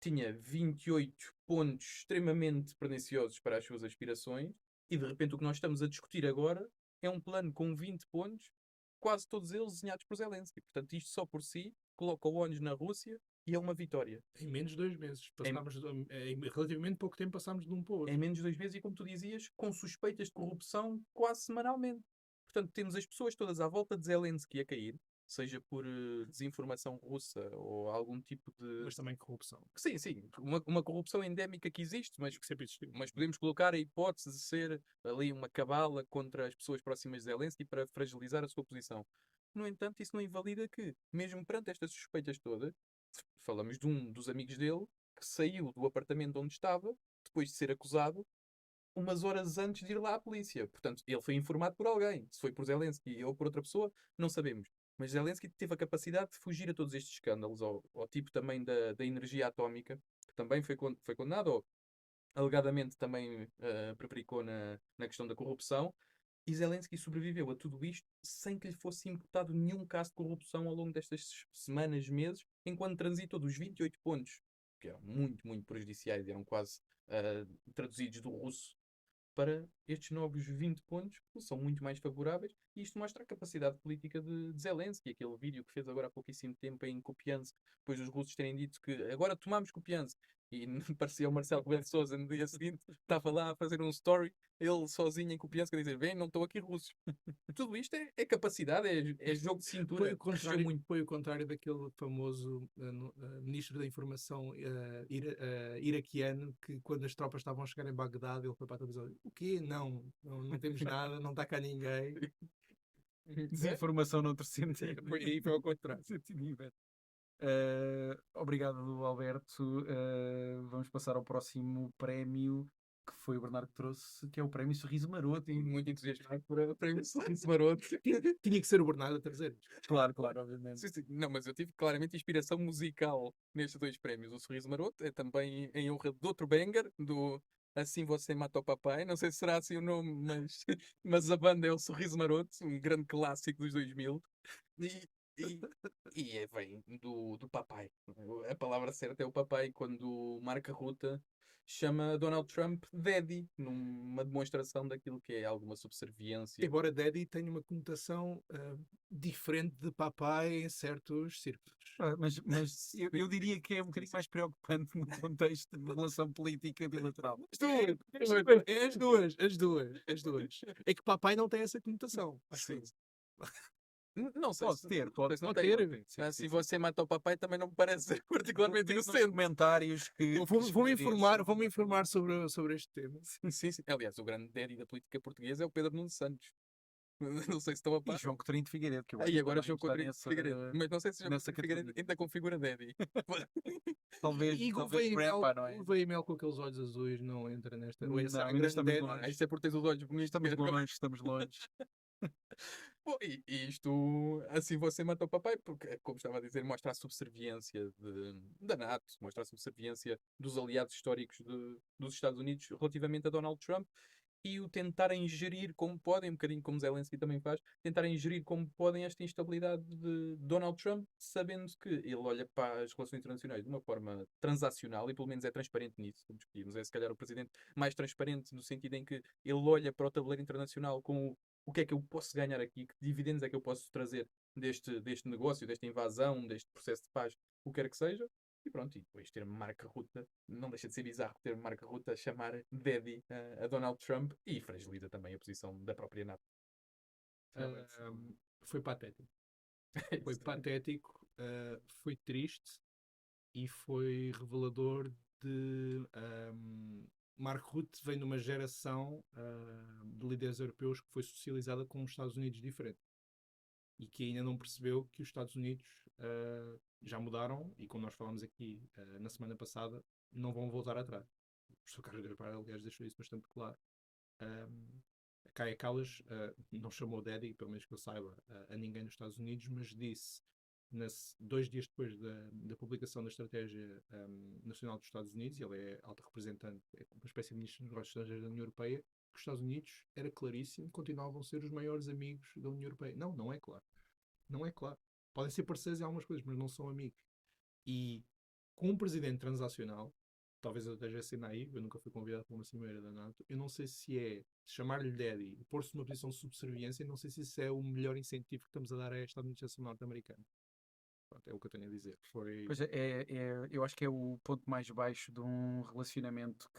tinha 28 pontos extremamente perniciosos para as suas aspirações, e de repente o que nós estamos a discutir agora é um plano com 20 pontos, quase todos eles desenhados por Zelensky. Portanto, isto só por si coloca o ONU na Rússia e é uma vitória. Em menos de 2 meses. Em relativamente pouco tempo passámos de um para o outro. Em menos de 2 meses, e como tu dizias, com suspeitas de corrupção quase semanalmente. Portanto, temos as pessoas todas à volta de Zelensky a cair, seja por desinformação russa ou algum tipo de... Mas também corrupção. Sim, uma corrupção endémica que existe, mas Que sempre existiu. Mas podemos colocar a hipótese de ser ali uma cabala contra as pessoas próximas de Zelensky para fragilizar a sua posição. No entanto, isso não invalida que, mesmo perante estas suspeitas todas, falamos de um dos amigos dele que saiu do apartamento onde estava, depois de ser acusado, umas horas antes de ir lá à polícia. Portanto, ele foi informado por alguém. Se foi por Zelensky ou por outra pessoa, não sabemos. Mas Zelensky teve a capacidade de fugir a todos estes escândalos, ao tipo também da energia atómica, que também foi condenado, ou alegadamente também prevaricou na questão da corrupção. E Zelensky sobreviveu a tudo isto sem que lhe fosse imputado nenhum caso de corrupção ao longo destas semanas, meses, enquanto transitou dos 28 pontos, que eram muito prejudiciais, eram quase traduzidos do russo, para estes novos 20 pontos, que são muito mais favoráveis, e isto mostra a capacidade política de Zelensky. Aquele vídeo que fez agora há pouquíssimo tempo em Kupiansk, depois dos russos terem dito que agora tomamos Kupiansk, e parecia o Marcelo Rebelo de Sousa no dia seguinte, estava lá a fazer um story, ele sozinho em Kupiansk a dizer, bem, não estou aqui russos. Tudo isto é capacidade, é jogo de cintura. Foi o contrário daquele famoso ministro da informação iraquiano, que quando as tropas estavam a chegar em Bagdade, ele foi para a televisão: o quê? Não temos nada, não está cá ninguém. Desinformação noutro sentido. Foi ao contrário. Obrigado, Alberto. Vamos passar ao próximo prémio, que foi o Bernardo que trouxe, que é o prémio Sorriso Maroto. E muito entusiasmado por o prémio Sorriso Maroto. Tinha que ser o Bernardo a trazer. Claro, obviamente. Sim. Não, mas eu tive claramente inspiração musical nestes dois prémios. O Sorriso Maroto é também em honra de outro banger, do Assim Você Mata o Papai. Não sei se será assim o nome, mas a banda é o Sorriso Maroto, um grande clássico dos 2000. Vem do papai. A palavra certa é o papai, quando marca ruta chama Donald Trump Daddy, numa demonstração daquilo que é alguma subserviência. Embora Daddy tenha uma conotação diferente de papai em certos círculos. Mas eu diria que é um bocadinho mais preocupante no contexto de relação política bilateral. As duas. É que papai não tem essa conotação. Sim. Não sei Pode se ter, não pode sei se não Pode tem. ter. Sim, Ah, sim, se sim. você mata o papai, também não me parece ser particularmente Tem uns inocente. comentários que Vou-me informar sobre este tema. Sim, sim. Aliás, o grande daddy da política portuguesa é o Pedro Nuno Santos. Não sei se estão a e par. João Coutinho de Figueiredo, que eu acho Aí que agora também João está Coutinho de Figueiredo. Mas não sei se João nessa Coutinho de Figueiredo categoria. ainda configura daddy. Talvez Igor grandpa, não é? Veimel com aqueles olhos azuis não entra nesta. Ou esse Não, era ainda grande estamos daddy. longe. Isto é por teres os olhos bonitos. Estamos Pedro. longe, estamos longe. Bom, e isto, assim você mata o papai, porque, como estava a dizer, mostra a subserviência da NATO, mostra a subserviência dos aliados históricos dos Estados Unidos relativamente a Donald Trump e o tentarem gerir como podem, um bocadinho como Zelensky também faz, tentarem gerir como podem esta instabilidade de Donald Trump, sabendo que ele olha para as relações internacionais de uma forma transacional e pelo menos é transparente nisso, como discutimos. É se calhar o presidente mais transparente no sentido em que ele olha para o tabuleiro internacional com o que é que eu posso ganhar aqui, que dividendos é que eu posso trazer deste negócio, desta invasão, deste processo de paz, o que quer que seja. E pronto, e depois ter Mark Rutte, não deixa de ser bizarro ter Mark Rutte a chamar Daddy a Donald Trump e fragiliza também a posição da própria NATO. Foi patético. Foi Isso. patético, foi triste e foi revelador de. Mark Rutte vem de uma geração de líderes europeus que foi socializada com os Estados Unidos diferente e que ainda não percebeu que os Estados Unidos já mudaram e, como nós falámos aqui na semana passada, não vão voltar atrás. O professor Carlos Gaspar, aliás, deixou isso bastante claro. A Kaja Kallas não chamou Daddy, pelo menos que eu saiba, a ninguém nos Estados Unidos, mas disse, 2 dias depois da publicação da Estratégia Nacional dos Estados Unidos, e ele é alto representante, é uma espécie de ministro dos negócios estrangeiros da União Europeia, que os Estados Unidos, era claríssimo, continuavam a ser os maiores amigos da União Europeia. Não, não é claro. Não é claro. Podem ser parceiros em algumas coisas, mas não são amigos. E com um presidente transacional, talvez eu esteja a ser naivo, eu nunca fui convidado para uma cimeira da NATO, eu não sei se é chamar-lhe daddy e pôr-se numa posição de subserviência, não sei se isso é o melhor incentivo que estamos a dar a esta administração norte-americana. Pronto, é o que eu tenho a dizer. Pois eu acho que é o ponto mais baixo de um relacionamento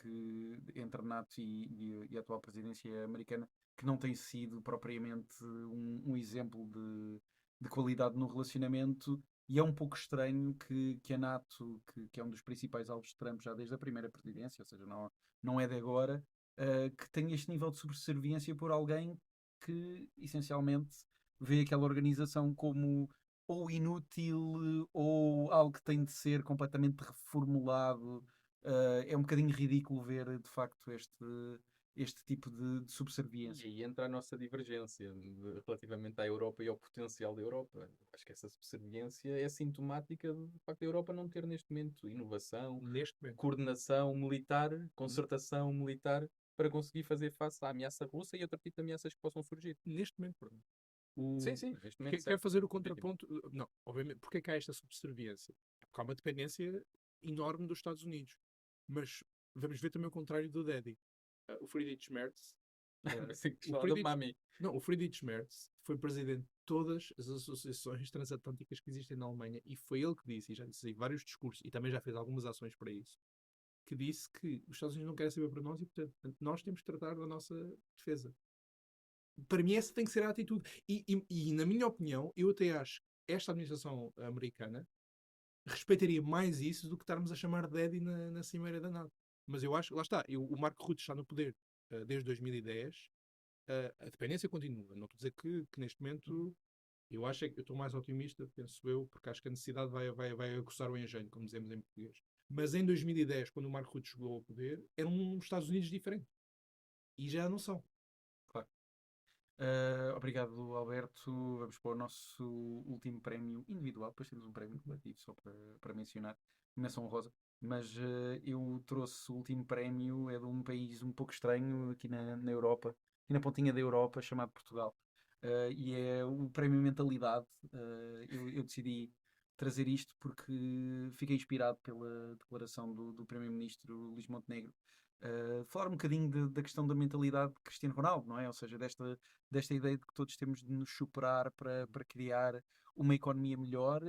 entre a NATO e a atual presidência americana, que não tem sido propriamente um exemplo de qualidade no relacionamento. E é um pouco estranho que a NATO, que é um dos principais alvos de Trump já desde a primeira presidência, ou seja, não é de agora, que tenha este nível de subserviência por alguém que essencialmente vê aquela organização como ou inútil ou algo que tem de ser completamente reformulado. É um bocadinho ridículo ver de facto este tipo de E subserviência. aí entra a nossa divergência relativamente à Europa e ao potencial da Europa. Acho que essa subserviência é sintomática do facto da Europa não ter neste momento inovação, Neste momento. coordenação militar, concertação militar para conseguir fazer face à ameaça russa e outro tipo de ameaças que possam surgir. Neste momento, pronto. Sim, neste momento. Quer fazer o contraponto? Não, obviamente. Porque é que há esta subserviência? Porque há uma dependência enorme dos Estados Unidos. Mas vamos ver também o contrário do Daddy. O Friedrich Merz. O Friedrich Merz foi presidente de todas as associações transatlânticas que existem na Alemanha e foi ele que disse, e já disse aí vários discursos e também já fez algumas ações para isso, que disse que os Estados Unidos não querem saber para nós e, portanto, nós temos que tratar da nossa defesa. Para mim essa tem que ser a atitude. E na minha opinião, eu até acho que esta administração americana respeitaria mais isso do que estarmos a chamar de Daddy na cimeira da NATO. Mas eu acho, lá está, o Marco Rutte está no poder desde 2010, a dependência continua. Não estou a dizer que neste momento eu acho que eu estou mais otimista, penso eu, porque acho que a necessidade vai aguçar o engenho, como dizemos em português. Mas em 2010, quando o Marco Rutte chegou ao poder, eram os Estados Unidos diferentes. E já não são. Claro. Obrigado, Alberto. Vamos para o nosso último prémio individual. Depois temos um prémio coletivo só para mencionar. Menção honrosa. Mas eu trouxe o último prémio, é de um país um pouco estranho aqui na Europa, aqui na pontinha da Europa, chamado Portugal. E é o prémio Mentalidade. Eu decidi trazer isto porque fiquei inspirado pela declaração do Primeiro-Ministro Luís Montenegro. Falar um bocadinho da questão da mentalidade de Cristiano Ronaldo, não é? Ou seja, desta ideia de que todos temos de nos superar para criar uma economia melhor.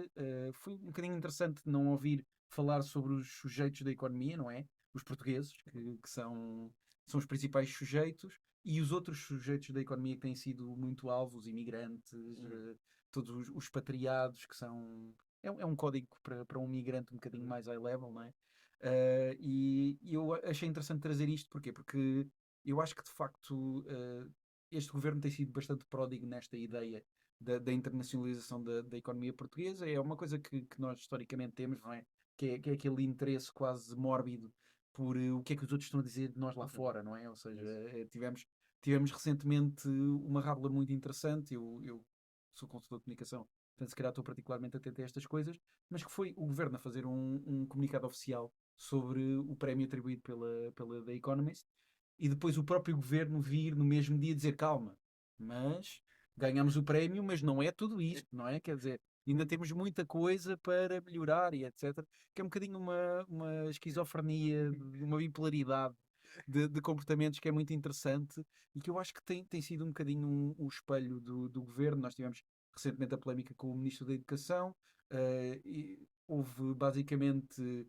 Foi um bocadinho interessante não ouvir falar sobre os sujeitos da economia, não é? Os portugueses, que são os principais sujeitos, e os outros sujeitos da economia que têm sido muito alvos, imigrantes, todos os expatriados que são. É um código para um migrante um bocadinho mais high level, não é? E eu achei interessante trazer isto, porquê? Porque eu acho que de facto este governo tem sido bastante pródigo nesta ideia da internacionalização da economia portuguesa. É uma coisa que nós historicamente temos, não é? Que é aquele interesse quase mórbido por o que é que os outros estão a dizer de nós lá fora, não é? Ou seja, tivemos recentemente uma rábula muito interessante. Eu sou consultor de comunicação, portanto, se calhar estou particularmente atento a estas coisas, mas que foi o governo a fazer um comunicado oficial sobre o prémio atribuído pela The Economist e depois o próprio governo vir no mesmo dia dizer calma, mas ganhamos o prémio, mas não é tudo isto, não é? Quer dizer, ainda temos muita coisa para melhorar e etc. Que é um bocadinho uma esquizofrenia, uma bipolaridade de comportamentos que é muito interessante e que eu acho que tem sido um bocadinho um espelho do governo. Nós tivemos recentemente a polémica com o Ministro da Educação, e houve basicamente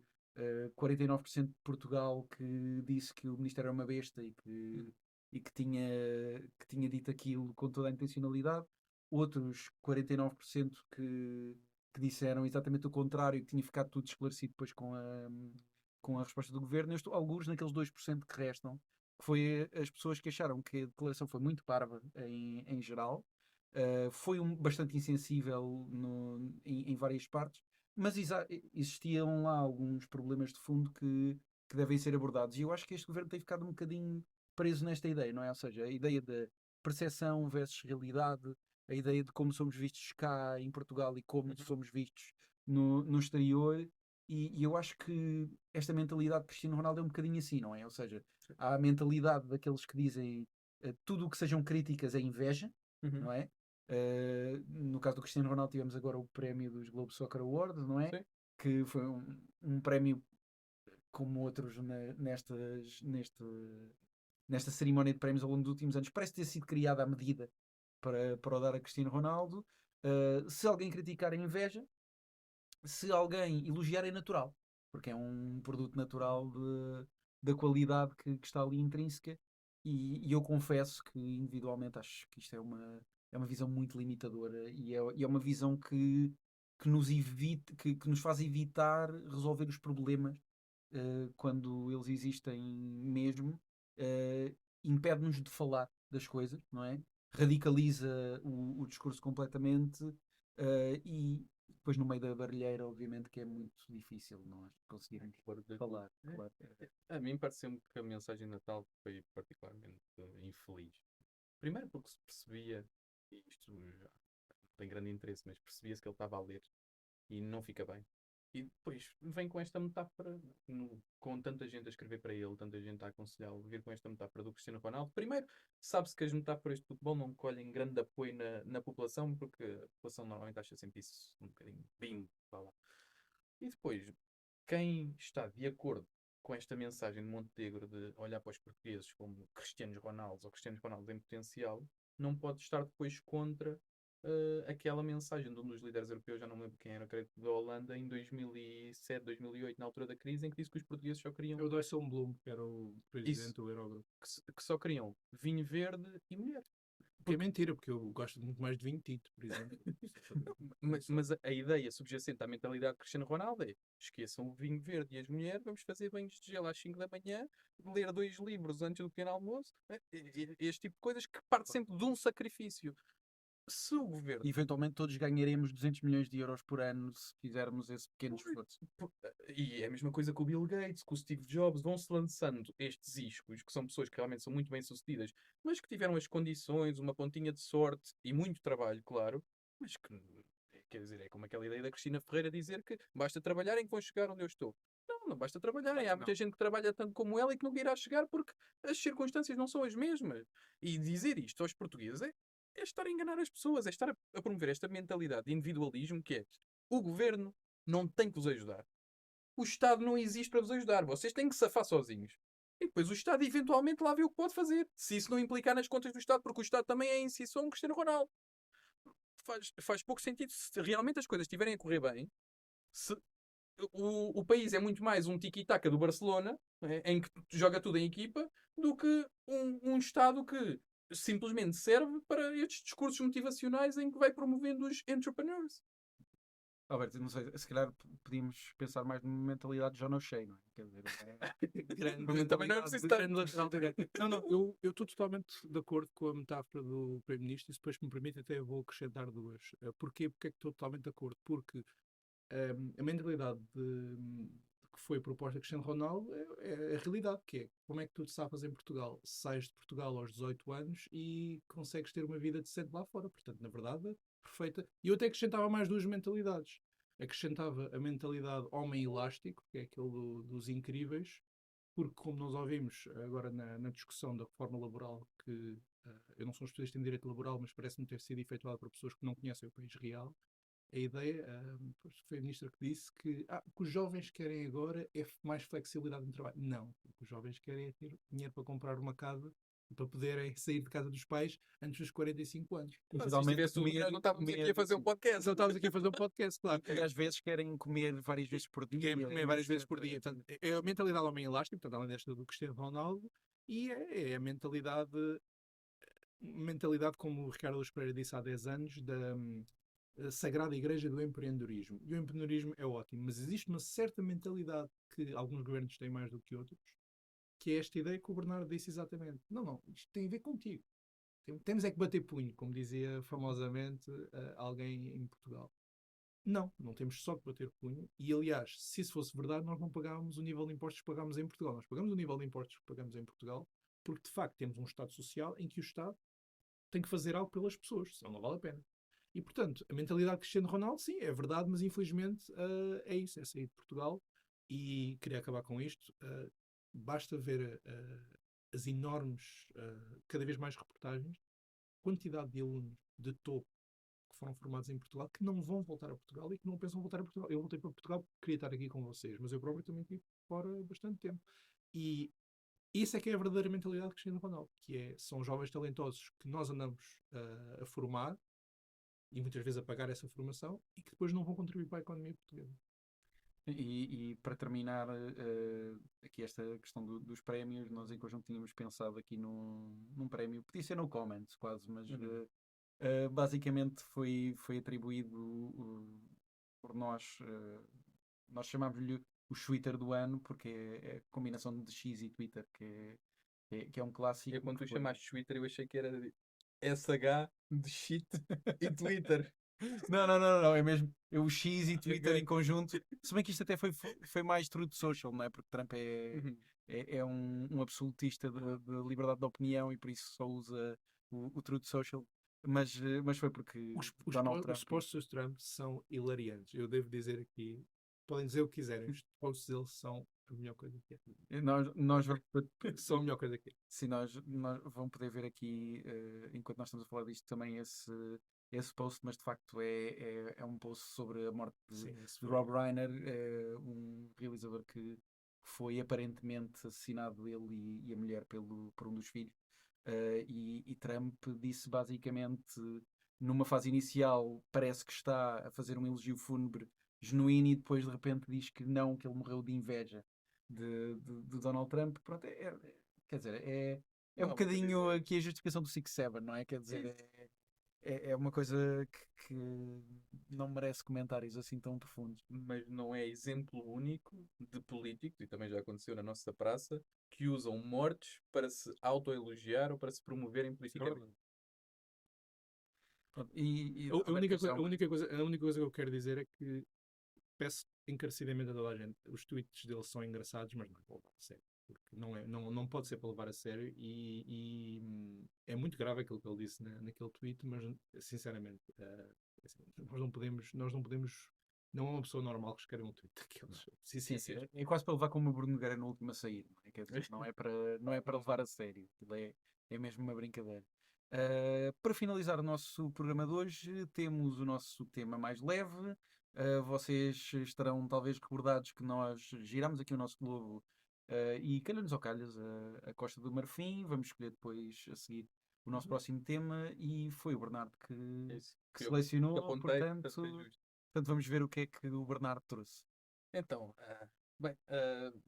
49% de Portugal que disse que o Ministro era uma besta e que tinha dito aquilo com toda a intencionalidade. Outros 49% que disseram exatamente o contrário, que tinha ficado tudo esclarecido depois com a resposta do governo. Eu estou algures naqueles 2% que restam, que foi as pessoas que acharam que a declaração foi muito parva em geral, foi bastante insensível em várias partes, mas existiam lá alguns problemas de fundo que devem ser abordados. E eu acho que este governo tem ficado um bocadinho preso nesta ideia, não é? Ou seja, a ideia da percepção versus realidade, a ideia de como somos vistos cá em Portugal e como somos vistos no exterior. E eu acho que esta mentalidade de Cristiano Ronaldo é um bocadinho assim, não é? Ou seja, há a mentalidade daqueles que dizem tudo o que sejam críticas é inveja, não é? No caso do Cristiano Ronaldo tivemos agora o prémio dos Globe Soccer Awards, não é? Sim. Que foi um prémio como outros nesta cerimónia de prémios ao longo dos últimos anos. Parece ter sido criada à medida para o dar a Cristiano Ronaldo. Se alguém criticar é inveja, se alguém elogiar é natural, porque é um produto natural da qualidade que está ali intrínseca. E eu confesso que individualmente acho que isto é uma visão muito limitadora e é uma visão que nos faz evitar resolver os problemas quando eles existem mesmo, impede-nos de falar das coisas, não é? Radicaliza o discurso completamente e depois no meio da barulheira, obviamente, que é muito difícil nós conseguirmos falar. Claro. A mim pareceu-me que a mensagem de Natal foi particularmente infeliz. Primeiro porque se percebia, e isto já não tem grande interesse, mas percebia-se que ele estava a ler e não fica bem. E depois vem com esta metáfora, com tanta gente a escrever para ele, tanta gente a aconselhá-lo, vir com esta metáfora do Cristiano Ronaldo. Primeiro, sabe-se que as metáforas de futebol não colhem grande apoio na população, porque a população normalmente acha sempre isso um bocadinho bimbo. E depois, quem está de acordo com esta mensagem de Montenegro de olhar para os portugueses como Cristianos Ronaldos ou Cristianos Ronaldo em potencial, não pode estar depois contra aquela mensagem de um dos líderes europeus, já não me lembro quem era, creio que da Holanda, em 2007, 2008, na altura da crise, em que disse que os portugueses só queriam... É o Dijsselbloem, que era o presidente do Eurogrupo. Que só queriam vinho verde e mulher. Que é mentira, porque eu gosto muito mais de vinho tinto, por exemplo. Mas a ideia subjacente à mentalidade de Cristiano Ronaldo é: esqueçam o vinho verde e as mulheres, vamos fazer banhos de gelo às 5 da manhã, ler 2 livros antes do pequeno almoço, este tipo de coisas que parte sempre de um sacrifício. Se o governo... Eventualmente todos ganharemos 200 milhões de euros por ano se fizermos esse pequeno esforço. E é a mesma coisa com o Bill Gates, com o Steve Jobs, vão-se lançando estes iscos, que são pessoas que realmente são muito bem sucedidas, mas que tiveram as condições, uma pontinha de sorte e muito trabalho, claro, mas que, quer dizer, é como aquela ideia da Cristina Ferreira dizer que basta trabalharem que vão chegar onde eu estou. Não basta trabalharem. Há muita gente que trabalha tanto como ela e que nunca irá chegar porque as circunstâncias não são as mesmas. E dizer isto aos portugueses é estar a enganar as pessoas, é estar a promover esta mentalidade de individualismo que é: o governo não tem que vos ajudar. O Estado não existe para vos ajudar. Vocês têm que safar sozinhos. E depois o Estado eventualmente lá vê o que pode fazer. Se isso não implicar nas contas do Estado, porque o Estado também é em si só um Cristiano Ronaldo. Faz pouco sentido se realmente as coisas estiverem a correr bem. Se o país é muito mais um tiki-taka do Barcelona, em que joga tudo em equipa, do que um Estado que simplesmente serve para estes discursos motivacionais em que vai promovendo os entrepreneurs. Alberto, não sei, se calhar podíamos pensar mais numa mentalidade de John O'Shea, não é? Quer dizer, Grande Também não é preciso tanto. grande lateral direito. Não, eu estou totalmente de acordo com a metáfora do Primeiro-Ministro e se depois me permite até vou acrescentar duas. Porquê? Porque é que estou totalmente de acordo? Porque a mentalidade que foi proposta a Cristiano Ronaldo é a realidade, que é como é que tu te safas em Portugal? Sais de Portugal aos 18 anos e consegues ter uma vida decente lá fora. Portanto, na verdade, perfeita. E eu até acrescentava mais duas mentalidades. Acrescentava a mentalidade homem elástico, que é aquele dos incríveis, porque como nós ouvimos agora na discussão da reforma laboral, que eu não sou um especialista em direito laboral, mas parece-me ter sido efetuada por pessoas que não conhecem o país real, a ideia, foi a ministra que disse que o que os jovens querem agora é mais flexibilidade no trabalho. Não, o que os jovens querem é ter dinheiro para comprar uma casa e para poderem sair de casa dos pais antes dos 45 anos. Se geralmente estivesse tudo, nós não estávamos aqui a fazer um podcast. Então estávamos aqui a fazer um podcast, claro. E às vezes querem comer várias vezes por dia. Querem comer várias vezes por dia. Portanto, é a mentalidade homem elástico, portanto, além desta do Cristiano Ronaldo, e é a mentalidade, como o Ricardo Luz Pereira disse há 10 anos, da sagrada igreja do empreendedorismo. E o empreendedorismo é ótimo, mas existe uma certa mentalidade que alguns governos têm mais do que outros, que é esta ideia que o Bernardo disse exatamente. Não, isto tem a ver contigo. Temos é que bater punho, como dizia famosamente alguém em Portugal. Não temos só que bater punho. E, aliás, se isso fosse verdade, nós não pagávamos o nível de impostos que pagámos em Portugal. Nós pagamos o nível de impostos que pagamos em Portugal porque, de facto, temos um Estado social em que o Estado tem que fazer algo pelas pessoas, senão não vale a pena. E, portanto, a mentalidade de Cristiano Ronaldo, sim, é verdade, mas infelizmente é isso, é sair de Portugal. E queria acabar com isto. Basta ver as enormes, cada vez mais reportagens, quantidade de alunos de topo que foram formados em Portugal que não vão voltar a Portugal e que não pensam voltar a Portugal. Eu voltei para Portugal porque queria estar aqui com vocês, mas eu próprio também estive fora bastante tempo. E isso é que é a verdadeira mentalidade de Cristiano Ronaldo, que são jovens talentosos que nós andamos a formar e muitas vezes a pagar essa formação e que depois não vão contribuir para a economia portuguesa. E para terminar aqui esta questão dos prémios, nós em conjunto tínhamos pensado aqui num prémio, podia ser no Comments quase, mas basicamente foi atribuído por nós, nós chamámos-lhe o Twitter do ano, porque é a combinação de X e Twitter, que é um clássico. Eu, quando tu que foi- chamaste Twitter, eu achei que era SH de shit e Twitter. Não, é mesmo o X e Twitter Ok. em conjunto. Se bem que isto até foi mais Truth Social, não é? Porque Trump é um absolutista de liberdade de opinião e por isso só usa o Truth Social. Mas foi porque Donald Trump. Os posts do Trump são hilariantes. Eu devo dizer aqui, podem dizer o que quiserem, os posts deles são a melhor coisa que é. Nós São a melhor coisa que é. sim, nós vão poder ver aqui, enquanto nós estamos a falar disto, também esse post, mas de facto é um post sobre a morte de Rob Reiner, um realizador que foi aparentemente assassinado, ele e a mulher, por um dos filhos. E Trump disse basicamente, numa fase inicial, parece que está a fazer um elogio fúnebre genuíno e depois de repente diz que não, que ele morreu de inveja de Donald Trump. Pronto, quer dizer, é um Não, bocadinho aqui a justificação do 6-7, não é? Quer dizer, é uma coisa que não merece comentários assim tão profundos. Mas não é exemplo único de políticos, e também já aconteceu na nossa praça, que usam mortes para se autoelogiar ou para se promoverem politicamente. Pronto, A única coisa que eu quero dizer é que peço encarecidamente a toda a gente. Os tweets dele são engraçados, mas não é para levar a sério. Porque não pode ser para levar a sério e é muito grave aquilo que ele disse naquele tweet, mas sinceramente assim, nós não podemos, não é uma pessoa normal que escreve um tweet daqueles. Sim, é quase para levar como o Bruno Nogueira no último a sair, não é? Quer dizer, não é para levar a sério. Aquilo é mesmo uma brincadeira. Para finalizar o nosso programa de hoje, temos o nosso tema mais leve. Vocês estarão talvez recordados que nós giramos aqui o nosso globo e calha-nos ao calhas a Costa do Marfim. Vamos escolher depois a seguir o nosso próximo tema e foi o Bernardo que selecionou, apontei, portanto foi justo. vamos ver o que é que o Bernardo trouxe. Então, Bem,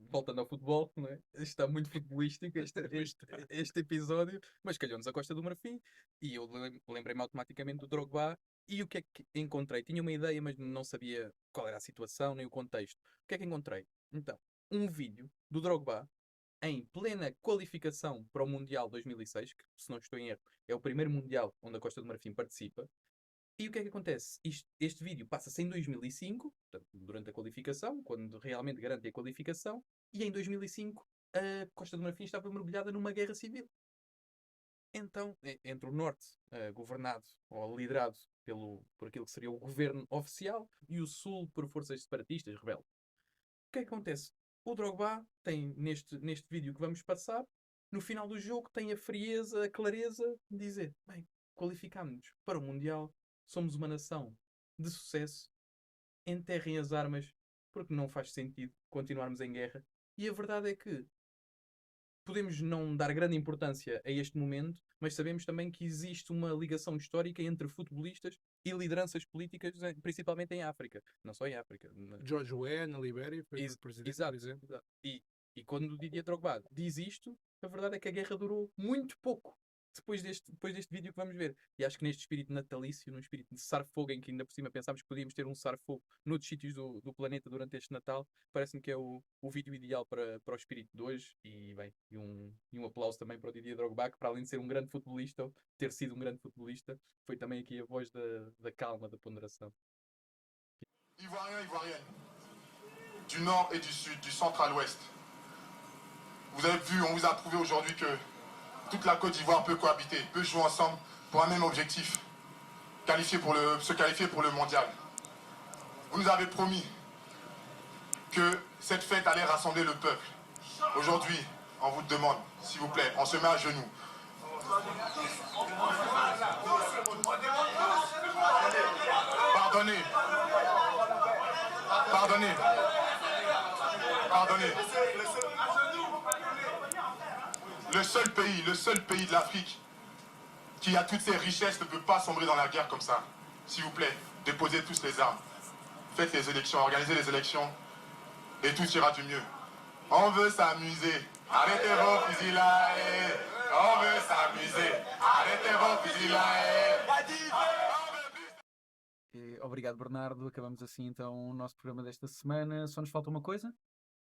voltando ao futebol, não é? Está muito futebolístico este episódio, mas calhou-nos a Costa do Marfim e eu lembrei-me automaticamente do Drogba. E o que é que encontrei? Tinha uma ideia, mas não sabia qual era a situação nem o contexto. O que é que encontrei? Então, um vídeo do Drogba em plena qualificação para o Mundial 2006, que, se não estou em erro, é o primeiro Mundial onde a Costa do Marfim participa. E o que é que acontece? Este vídeo passa-se em 2005, portanto, durante a qualificação, quando realmente garante a qualificação, e em 2005 a Costa do Marfim estava mergulhada numa guerra civil. Então, entre o Norte, governado ou liderado por aquilo que seria o governo oficial, e o Sul por forças separatistas, rebeldes. O que é que acontece? O Drogba tem, neste vídeo que vamos passar, no final do jogo, tem a frieza, a clareza de dizer: bem, qualificámos-nos para o Mundial, somos uma nação de sucesso, enterrem as armas, porque não faz sentido continuarmos em guerra. E a verdade é que podemos não dar grande importância a este momento, mas sabemos também que existe uma ligação histórica entre futebolistas e lideranças políticas, principalmente em África. Não só em África. George Weah, na Libéria, foi presidente, Exato, por exemplo. exato. E quando o Didier Drogba diz isto, a verdade é que a guerra durou muito pouco depois deste vídeo que vamos ver. E acho que neste espírito natalício, num espírito de cessar-fogo, em que ainda por cima pensámos que podíamos ter um cessar-fogo noutros sítios do planeta durante este Natal, parece-me que é o vídeo ideal para o espírito de hoje. E bem, um aplauso também para o Didier Drogba, que para além de ser um grande futebolista, ter sido um grande futebolista, foi também aqui a voz da calma, da ponderação. Ivoiriens, Ivoiriennes, du nord et du sud, du centre à l'ouest. Vous avez vu, on vous a prouvé aujourd'hui que toute la Côte d'Ivoire peut cohabiter, peut jouer ensemble pour un même objectif, se qualifier pour le mondial. Vous nous avez promis que cette fête allait rassembler le peuple. Aujourd'hui, on vous demande, s'il vous plaît, on se met à genoux. Pardonnez. Pardonnez. Pardonnez. Le seul pays de l'Afrique qui a toutes ses richesses ne peut pas sombrer dans la guerre comme ça. S'il vous plaît, déposez tous les armes. Faites les élections, organisez les élections et tout ira du mieux. On veut s'amuser. Arrêtez vos fusils là. On veut s'amuser. Arrêtez vos fusils là. Obrigado, Bernardo. Acabamos assim então o nosso programa desta semana. Só nos falta uma coisa,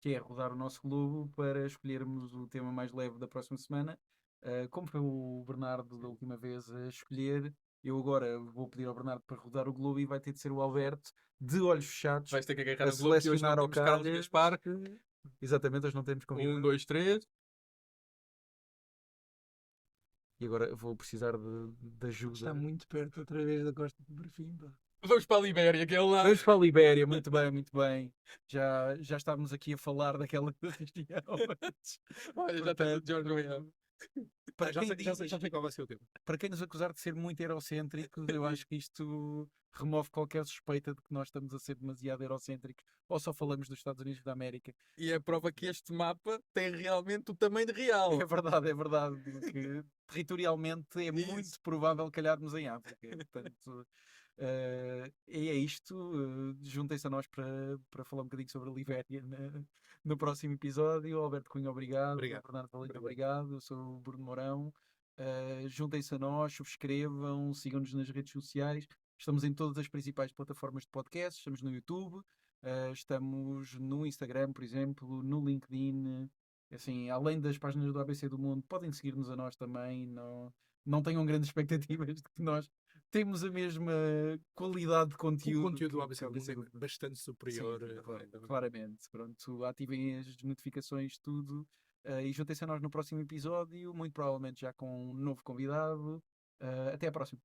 que é rodar o nosso globo para escolhermos o tema mais leve da próxima semana. Como foi o Bernardo da última vez a escolher, eu agora vou pedir ao Bernardo para rodar o globo e vai ter de ser o Alberto, de olhos fechados, Vais ter que agarrar a o globo, que hoje não selecionar ao temos Carlos calhas. Gaspar. Exatamente, hoje não temos convidado. 1, 2, 3. E agora vou precisar de ajuda. Está muito perto outra vez da Costa do Marfim. Pá. Vamos para a Libéria, que é lá. Vamos para a Libéria, muito bem, muito bem. Já estávamos aqui a falar daquela região. Olha, já está o George Weah. Para Já quem sei diz- qual vai ser o tema. para quem nos acusar de ser muito eurocêntricos, eu acho que isto remove qualquer suspeita de que nós estamos a ser demasiado eurocêntricos ou só falamos dos Estados Unidos da América. E é a prova que este mapa tem realmente o tamanho real. É verdade, que territorialmente é muito provável calharmos em África. Portanto, e é isto. Juntem-se a nós para falar um bocadinho sobre a Libéria no próximo episódio. Alberto Cunha, obrigado. Obrigado. Bernardo Valente, obrigado. Eu sou o Bruno Mourão. Juntem-se a nós, subscrevam, sigam-nos nas redes sociais. Estamos em todas as principais plataformas de podcast. Estamos no YouTube, estamos no Instagram, por exemplo, no LinkedIn. Assim, além das páginas do ABC do Mundo, podem seguir-nos a nós também. Não tenham grandes expectativas de que nós temos a mesma qualidade de O conteúdo. conteúdo do que ABC o vai ser mundo. bastante superior. Sim, claramente. Pronto, ativem as notificações, tudo. E juntem-se a nós no próximo episódio, muito provavelmente já com um novo convidado. Até à próxima.